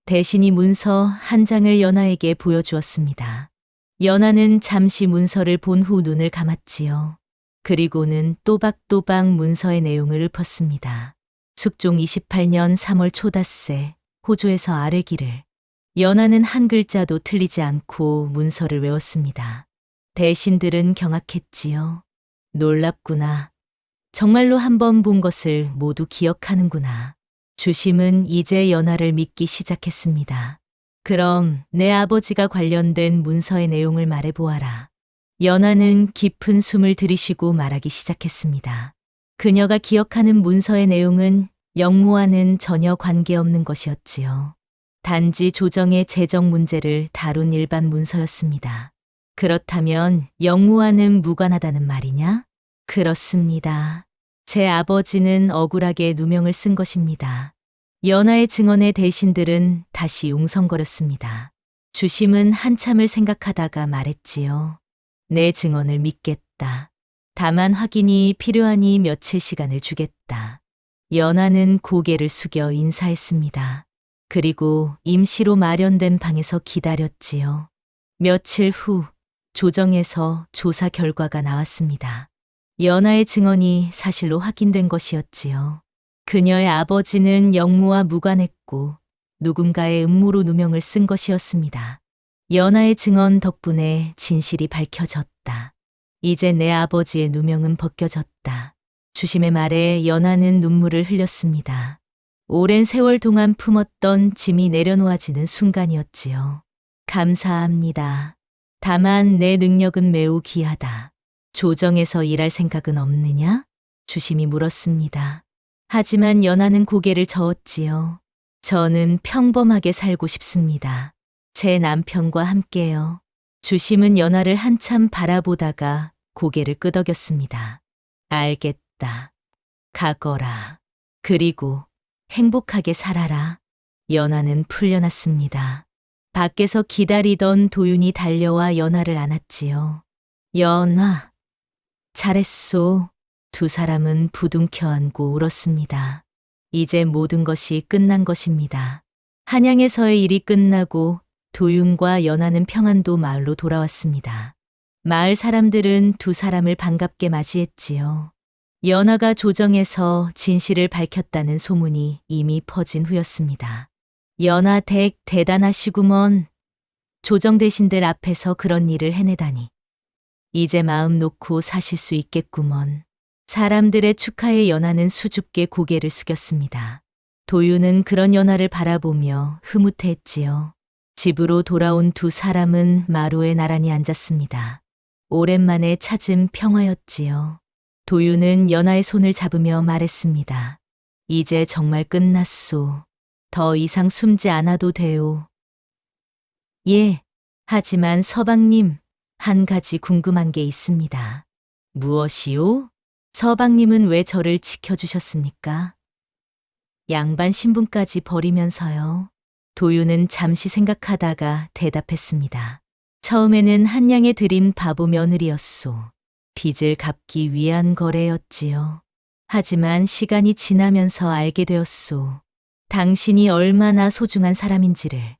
대신 이 문서 한 장을 연하에게 보여주었습니다. 연하는 잠시 문서를 본 후 눈을 감았지요. 그리고는 또박또박 문서의 내용을 읊었습니다. 숙종 28년 3월 초닷새 호조에서 아뢰기를. 연하는 한 글자도 틀리지 않고 문서를 외웠습니다. 대신들은 경악했지요. 놀랍구나. 정말로 한 번 본 것을 모두 기억하는구나. 주심은 이제 연하를 믿기 시작했습니다. 그럼 내 아버지가 관련된 문서의 내용을 말해보아라. 연하는 깊은 숨을 들이쉬고 말하기 시작했습니다. 그녀가 기억하는 문서의 내용은 영모와는 전혀 관계없는 것이었지요. 단지 조정의 재정 문제를 다룬 일반 문서였습니다. 그렇다면 영모와는 무관하다는 말이냐? 그렇습니다. 제 아버지는 억울하게 누명을 쓴 것입니다. 연하의 증언에 대신들은 다시 웅성거렸습니다. 주심은 한참을 생각하다가 말했지요. 내 증언을 믿겠다. 다만 확인이 필요하니 며칠 시간을 주겠다. 연하는 고개를 숙여 인사했습니다. 그리고 임시로 마련된 방에서 기다렸지요. 며칠 후 조정에서 조사 결과가 나왔습니다. 연하의 증언이 사실로 확인된 것이었지요. 그녀의 아버지는 영모와 무관했고 누군가의 음모로 누명을 쓴 것이었습니다. 연하의 증언 덕분에 진실이 밝혀졌다. 이제 내 아버지의 누명은 벗겨졌다. 주심의 말에 연하는 눈물을 흘렸습니다. 오랜 세월 동안 품었던 짐이 내려놓아지는 순간이었지요. 감사합니다. 다만 내 능력은 매우 귀하다. 조정에서 일할 생각은 없느냐? 주심이 물었습니다. 하지만 연하는 고개를 저었지요. 저는 평범하게 살고 싶습니다. 제 남편과 함께요. 주심은 연하를 한참 바라보다가 고개를 끄덕였습니다. 알겠다. 가거라. 그리고 행복하게 살아라. 연하는 풀려났습니다. 밖에서 기다리던 도윤이 달려와 연하를 안았지요. 연하, 잘했소. 두 사람은 부둥켜 안고 울었습니다. 이제 모든 것이 끝난 것입니다. 한양에서의 일이 끝나고 도윤과 연하는 평안도 마을로 돌아왔습니다. 마을 사람들은 두 사람을 반갑게 맞이했지요. 연하가 조정에서 진실을 밝혔다는 소문이 이미 퍼진 후였습니다. 연하 댁 대단하시구먼. 조정 대신들 앞에서 그런 일을 해내다니. 이제 마음 놓고 사실 수 있겠구먼. 사람들의 축하에 연하는 수줍게 고개를 숙였습니다. 도윤은 그런 연하를 바라보며 흐뭇해했지요. 집으로 돌아온 두 사람은 마루에 나란히 앉았습니다. 오랜만에 찾은 평화였지요. 도윤은 연하의 손을 잡으며 말했습니다. 이제 정말 끝났소. 더 이상 숨지 않아도 돼요. 예, 하지만 서방님, 한 가지 궁금한 게 있습니다. 무엇이요? 서방님은 왜 저를 지켜주셨습니까? 양반 신분까지 버리면서요. 도윤은 잠시 생각하다가 대답했습니다. 처음에는 한양에 들인 바보 며느리였소. 빚을 갚기 위한 거래였지요. 하지만 시간이 지나면서 알게 되었소. 당신이 얼마나 소중한 사람인지를.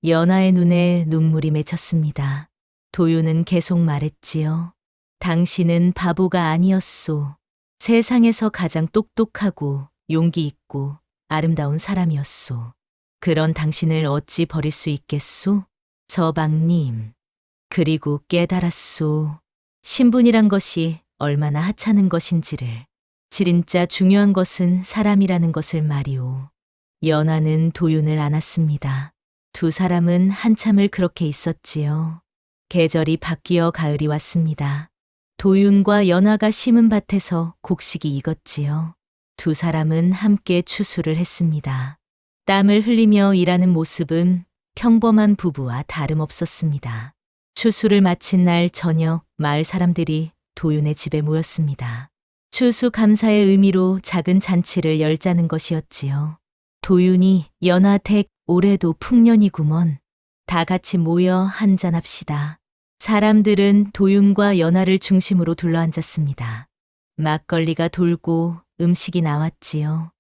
연하의 눈에 눈물이 맺혔습니다. 도윤은 계속 말했지요. 당신은 바보가 아니었소. 세상에서 가장 똑똑하고 용기 있고 아름다운 사람이었소. 그런 당신을 어찌 버릴 수 있겠소? 서방님. 그리고 깨달았소. 신분이란 것이 얼마나 하찮은 것인지를. 진짜 중요한 것은 사람이라는 것을 말이오. 연하는 도윤을 안았습니다. 두 사람은 한참을 그렇게 있었지요. 계절이 바뀌어 가을이 왔습니다. 도윤과 연하가 심은 밭에서 곡식이 익었지요. 두 사람은 함께 추수를 했습니다. 땀을 흘리며 일하는 모습은 평범한 부부와 다름없었습니다. 추수를 마친 날 저녁 마을 사람들이 도윤의 집에 모였습니다. 추수 감사의 의미로 작은 잔치를 열자는 것이었지요. 도윤이 연하 댁 올해도 풍년이구먼. 다 같이 모여 한잔합시다. 사람들은 도윤과 연하를 중심으로 둘러앉았습니다. 막걸리가 돌고 음식이 나왔지요.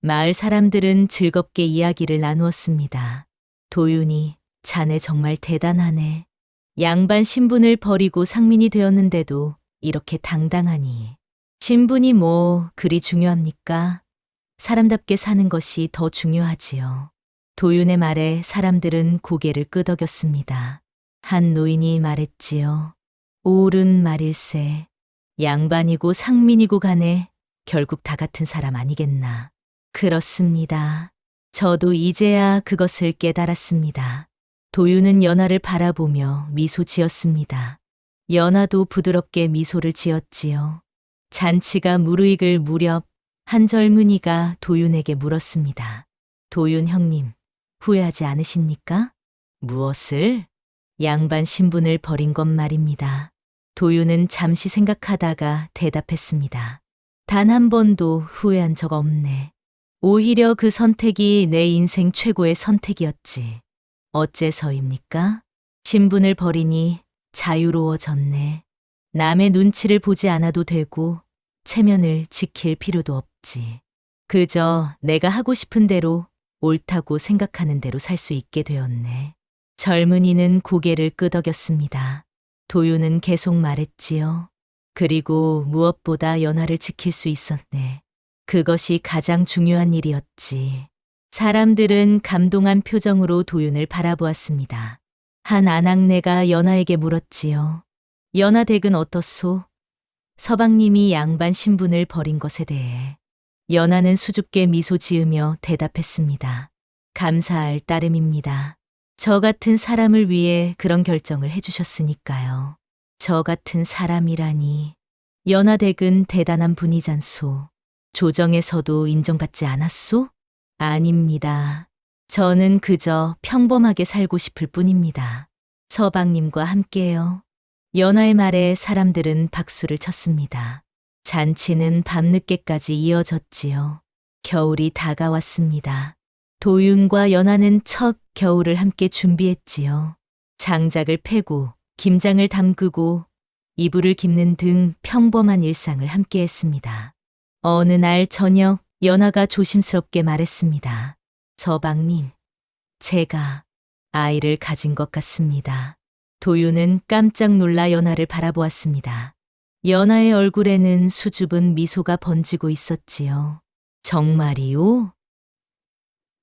마을 사람들은 즐겁게 이야기를 나누었습니다. 도윤이, 자네 정말 대단하네. 양반 신분을 버리고 상민이 되었는데도 이렇게 당당하니. 신분이 뭐 그리 중요합니까? 사람답게 사는 것이 더 중요하지요. 도윤의 말에 사람들은 고개를 끄덕였습니다. 한 노인이 말했지요. 옳은 말일세. 양반이고 상민이고 간에 결국 다 같은 사람 아니겠나. 그렇습니다. 저도 이제야 그것을 깨달았습니다. 도윤은 연하를 바라보며 미소 지었습니다. 연하도 부드럽게 미소를 지었지요. 잔치가 무르익을 무렵 한 젊은이가 도윤에게 물었습니다. 도윤 형님, 후회하지 않으십니까? 무엇을? 양반 신분을 버린 것 말입니다. 도윤은 잠시 생각하다가 대답했습니다. 단 한 번도 후회한 적 없네. 오히려 그 선택이 내 인생 최고의 선택이었지. 어째서입니까? 신분을 버리니 자유로워졌네. 남의 눈치를 보지 않아도 되고 체면을 지킬 필요도 없지. 그저 내가 하고 싶은 대로 옳다고 생각하는 대로 살 수 있게 되었네. 젊은이는 고개를 끄덕였습니다. 도윤은 계속 말했지요. 그리고 무엇보다 연하를 지킬 수 있었네. 그것이 가장 중요한 일이었지. 사람들은 감동한 표정으로 도윤을 바라보았습니다. 한 아낙네가 연하에게 물었지요. 연하 댁은 어떻소? 서방님이 양반 신분을 버린 것에 대해. 연하는 수줍게 미소 지으며 대답했습니다. 감사할 따름입니다. 저 같은 사람을 위해 그런 결정을 해주셨으니까요. 저 같은 사람이라니. 연하 댁은 대단한 분이잖소. 조정에서도 인정받지 않았소? 아닙니다. 저는 그저 평범하게 살고 싶을 뿐입니다. 서방님과 함께요. 연하의 말에 사람들은 박수를 쳤습니다. 잔치는 밤늦게까지 이어졌지요. 겨울이 다가왔습니다. 도윤과 연하는 첫 겨울을 함께 준비했지요. 장작을 패고 김장을 담그고 이불을 깁는 등 평범한 일상을 함께 했습니다. 어느 날 저녁 연하가 조심스럽게 말했습니다. 서방님, 제가 아이를 가진 것 같습니다. 도윤은 깜짝 놀라 연하를 바라보았습니다. 연하의 얼굴에는 수줍은 미소가 번지고 있었지요. 정말이요?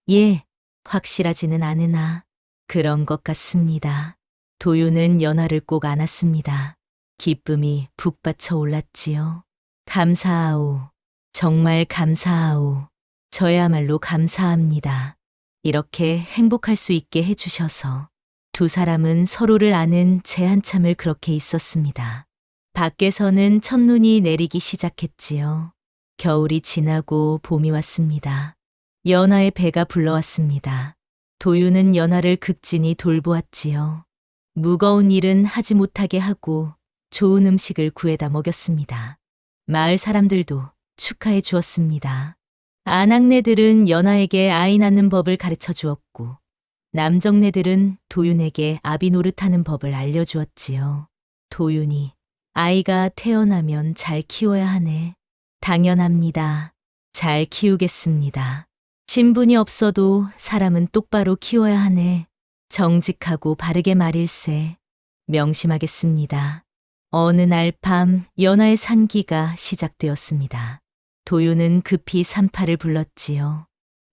예, 확실하지는 않으나 그런 것 같습니다. 도윤은 연하를 꼭 안았습니다. 기쁨이 북받쳐 올랐지요. 감사하오. 정말 감사하오. 저야말로 감사합니다. 이렇게 행복할 수 있게 해주셔서. 두 사람은 서로를 아는 제 한참을 그렇게 있었습니다. 밖에서는 첫눈이 내리기 시작했지요. 겨울이 지나고 봄이 왔습니다. 연하의 배가 불러왔습니다. 도윤은 연하를 극진히 돌보았지요. 무거운 일은 하지 못하게 하고 좋은 음식을 구해다 먹였습니다. 마을 사람들도 축하해 주었습니다. 아낙네들은 연하에게 아이 낳는 법을 가르쳐 주었고 남정네들은 도윤에게 아비 노릇하는 법을 알려주었지요. 도윤이 아이가 태어나면 잘 키워야 하네. 당연합니다. 잘 키우겠습니다. 신분이 없어도 사람은 똑바로 키워야 하네. 정직하고 바르게 말일세. 명심하겠습니다. 어느 날 밤 연하의 산기가 시작되었습니다. 도윤은 급히 산파를 불렀지요.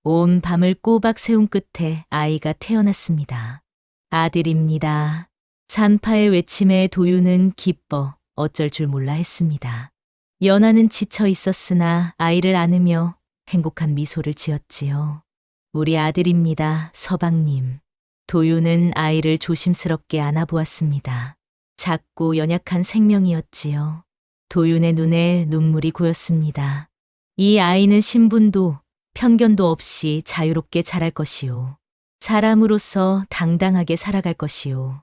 온 밤을 꼬박 세운 끝에 아이가 태어났습니다. 아들입니다. 산파의 외침에 도윤은 기뻐 어쩔 줄 몰라 했습니다. 연하는 지쳐 있었으나 아이를 안으며 행복한 미소를 지었지요. 우리 아들입니다, 서방님. 도윤은 아이를 조심스럽게 안아보았습니다. 작고 연약한 생명이었지요. 도윤의 눈에 눈물이 고였습니다. 이 아이는 신분도 편견도 없이 자유롭게 자랄 것이요. 사람으로서 당당하게 살아갈 것이요.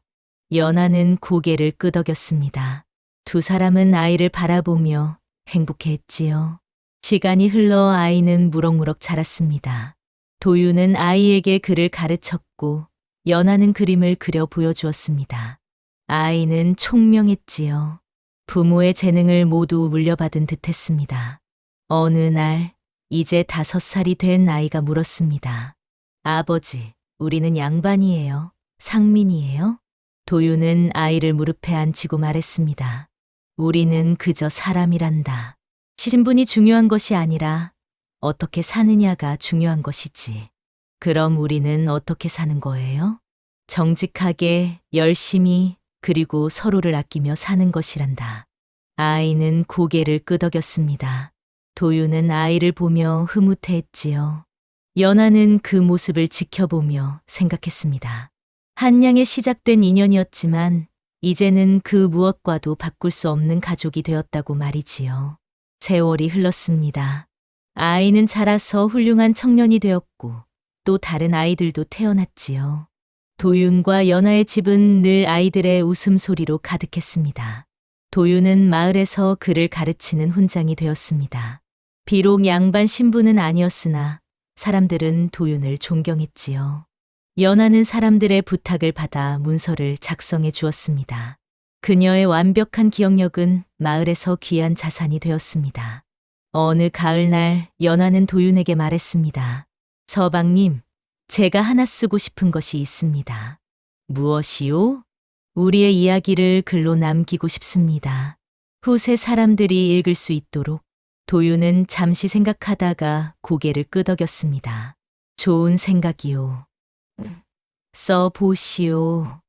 연하는 고개를 끄덕였습니다. 두 사람은 아이를 바라보며 행복해했지요. 시간이 흘러 아이는 무럭무럭 자랐습니다. 도윤은 아이에게 글을 가르쳤고 연하는 그림을 그려 보여주었습니다. 아이는 총명했지요. 부모의 재능을 모두 물려받은 듯했습니다. 어느 날 이제 5살이 된 아이가 물었습니다. 아버지, 우리는 양반이에요? 상민이에요? 도윤은 아이를 무릎에 앉히고 말했습니다. 우리는 그저 사람이란다. 신분이 중요한 것이 아니라 어떻게 사느냐가 중요한 것이지. 그럼 우리는 어떻게 사는 거예요? 정직하게, 열심히, 그리고 서로를 아끼며 사는 것이란다. 아이는 고개를 끄덕였습니다. 도윤은 아이를 보며 흐뭇해했지요. 연하는 그 모습을 지켜보며 생각했습니다. 한양에 시작된 인연이었지만 이제는 그 무엇과도 바꿀 수 없는 가족이 되었다고 말이지요. 세월이 흘렀습니다. 아이는 자라서 훌륭한 청년이 되었고 또 다른 아이들도 태어났지요. 도윤과 연하의 집은 늘 아이들의 웃음소리로 가득했습니다. 도윤은 마을에서 그를 가르치는 훈장이 되었습니다. 비록 양반 신부는 아니었으나 사람들은 도윤을 존경했지요. 연하는 사람들의 부탁을 받아 문서를 작성해 주었습니다. 그녀의 완벽한 기억력은 마을에서 귀한 자산이 되었습니다. 어느 가을날 연하는 도윤에게 말했습니다. 서방님, 제가 하나 쓰고 싶은 것이 있습니다. 무엇이요? 우리의 이야기를 글로 남기고 싶습니다. 후세 사람들이 읽을 수 있도록. 도윤은 잠시 생각하다가 고개를 끄덕였습니다. 좋은 생각이요. 써보시오.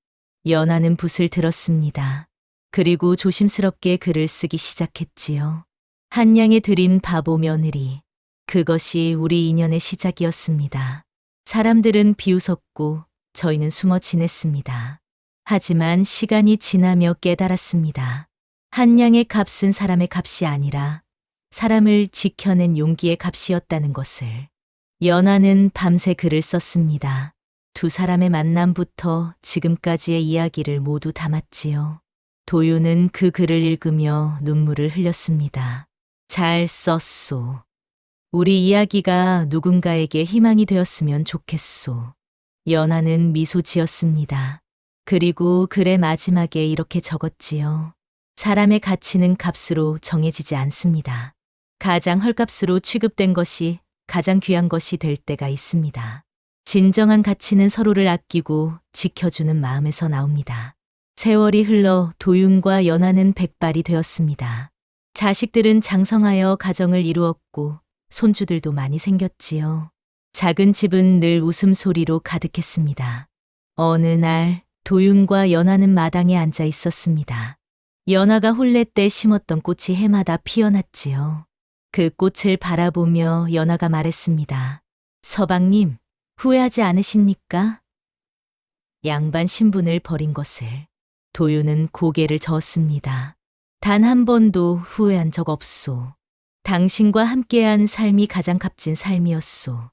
연하는 붓을 들었습니다. 그리고 조심스럽게 글을 쓰기 시작했지요. 한양에 들인 바보 며느리. 그것이 우리 인연의 시작이었습니다. 사람들은 비웃었고 저희는 숨어 지냈습니다. 하지만 시간이 지나며 깨달았습니다. 한양의 값은 사람의 값이 아니라 사람을 지켜낸 용기의 값이었다는 것을. 연하는 밤새 글을 썼습니다. 두 사람의 만남부터 지금까지의 이야기를 모두 담았지요. 도윤은 그 글을 읽으며 눈물을 흘렸습니다. 잘 썼소. 우리 이야기가 누군가에게 희망이 되었으면 좋겠소. 연하는 미소 지었습니다. 그리고 글의 마지막에 이렇게 적었지요. 사람의 가치는 값으로 정해지지 않습니다. 가장 헐값으로 취급된 것이 가장 귀한 것이 될 때가 있습니다. 진정한 가치는 서로를 아끼고 지켜주는 마음에서 나옵니다. 세월이 흘러 도윤과 연하는 백발이 되었습니다. 자식들은 장성하여 가정을 이루었고 손주들도 많이 생겼지요. 작은 집은 늘 웃음소리로 가득했습니다. 어느 날 도윤과 연하는 마당에 앉아 있었습니다. 연하가 혼례 때 심었던 꽃이 해마다 피어났지요. 그 꽃을 바라보며 연하가 말했습니다. 서방님, 후회하지 않으십니까? 양반 신분을 버린 것을. 도윤은 고개를 저었습니다. 단 한 번도 후회한 적 없소. 당신과 함께한 삶이 가장 값진 삶이었소.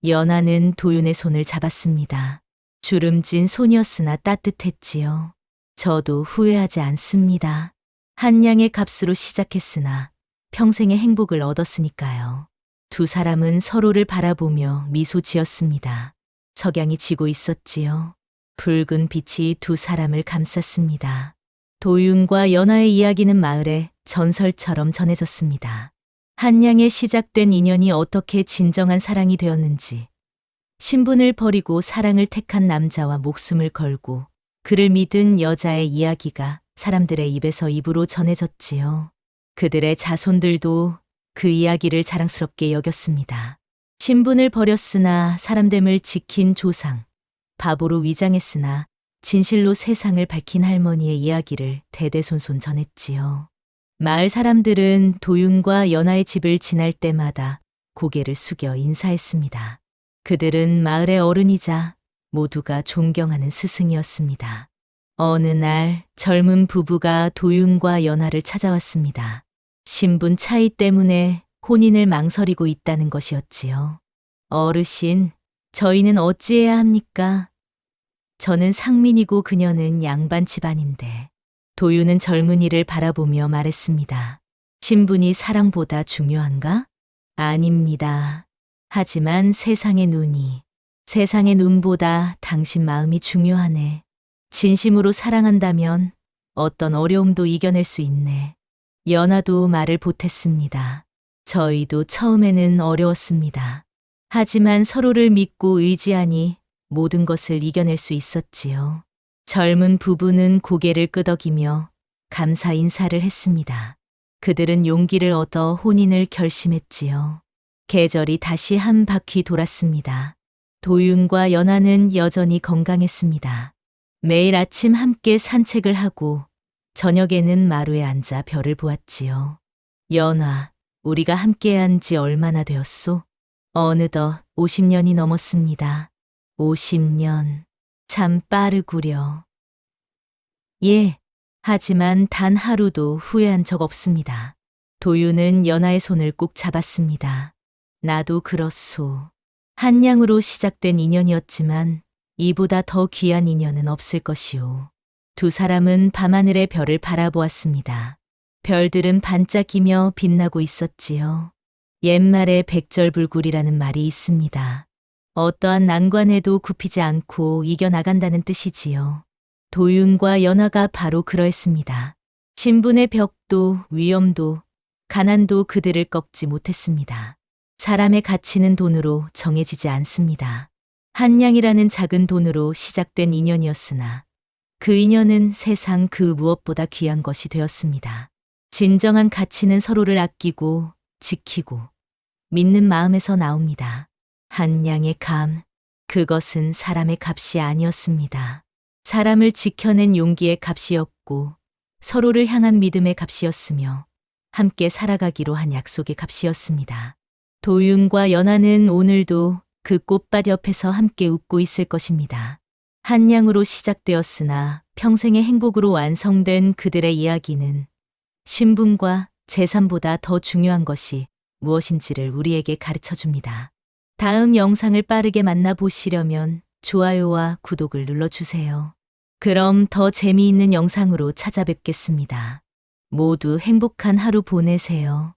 연하는 도윤의 손을 잡았습니다. 주름진 손이었으나 따뜻했지요. 저도 후회하지 않습니다. 한양의 값으로 시작했으나 평생의 행복을 얻었으니까요. 두 사람은 서로를 바라보며 미소 지었습니다. 석양이 지고 있었지요. 붉은 빛이 두 사람을 감쌌습니다. 도윤과 연하의 이야기는 마을에 전설처럼 전해졌습니다. 한양에 시작된 인연이 어떻게 진정한 사랑이 되었는지, 신분을 버리고 사랑을 택한 남자와 목숨을 걸고 그를 믿은 여자의 이야기가 사람들의 입에서 입으로 전해졌지요. 그들의 자손들도 그 이야기를 자랑스럽게 여겼습니다. 신분을 버렸으나 사람됨을 지킨 조상, 바보로 위장했으나 진실로 세상을 밝힌 할머니의 이야기를 대대손손 전했지요. 마을 사람들은 도윤과 연하의 집을 지날 때마다 고개를 숙여 인사했습니다. 그들은 마을의 어른이자 모두가 존경하는 스승이었습니다. 어느 날 젊은 부부가 도윤과 연하를 찾아왔습니다. 신분 차이 때문에 혼인을 망설이고 있다는 것이었지요. 어르신, 저희는 어찌해야 합니까? 저는 상민이고 그녀는 양반 집안인데. 도윤은 젊은이를 바라보며 말했습니다. 신분이 사랑보다 중요한가? 아닙니다. 하지만 세상의 눈보다 당신 마음이 중요하네. 진심으로 사랑한다면 어떤 어려움도 이겨낼 수 있네. 연하도 말을 보탰습니다. 저희도 처음에는 어려웠습니다. 하지만 서로를 믿고 의지하니 모든 것을 이겨낼 수 있었지요. 젊은 부부는 고개를 끄덕이며 감사 인사를 했습니다. 그들은 용기를 얻어 혼인을 결심했지요. 계절이 다시 한 바퀴 돌았습니다. 도윤과 연아는 여전히 건강했습니다. 매일 아침 함께 산책을 하고 저녁에는 마루에 앉아 별을 보았지요. 연아, 우리가 함께한 지 얼마나 되었소? 어느덧 50년이 넘었습니다. 50년. 참 빠르구려. 예. 하지만 단 하루도 후회한 적 없습니다. 도윤은 연아의 손을 꼭 잡았습니다. 나도 그렇소. 한 양으로 시작된 인연이었지만 이보다 더 귀한 인연은 없을 것이오. 두 사람은 밤하늘의 별을 바라보았습니다. 별들은 반짝이며 빛나고 있었지요. 옛말에 백절불굴이라는 말이 있습니다. 어떠한 난관에도 굽히지 않고 이겨나간다는 뜻이지요. 도윤과 연아가 바로 그러했습니다. 신분의 벽도 위험도 가난도 그들을 꺾지 못했습니다. 사람의 가치는 돈으로 정해지지 않습니다. 한 양이라는 작은 돈으로 시작된 인연이었으나 그 인연은 세상 그 무엇보다 귀한 것이 되었습니다. 진정한 가치는 서로를 아끼고 지키고 믿는 마음에서 나옵니다. 한 양의 감, 그것은 사람의 값이 아니었습니다. 사람을 지켜낸 용기의 값이었고 서로를 향한 믿음의 값이었으며 함께 살아가기로 한 약속의 값이었습니다. 도윤과 연아는 오늘도 그 꽃밭 옆에서 함께 웃고 있을 것입니다. 한 양으로 시작되었으나 평생의 행복으로 완성된 그들의 이야기는 신분과 재산보다 더 중요한 것이 무엇인지를 우리에게 가르쳐 줍니다. 다음 영상을 빠르게 만나보시려면 좋아요와 구독을 눌러주세요. 그럼 더 재미있는 영상으로 찾아뵙겠습니다. 모두 행복한 하루 보내세요.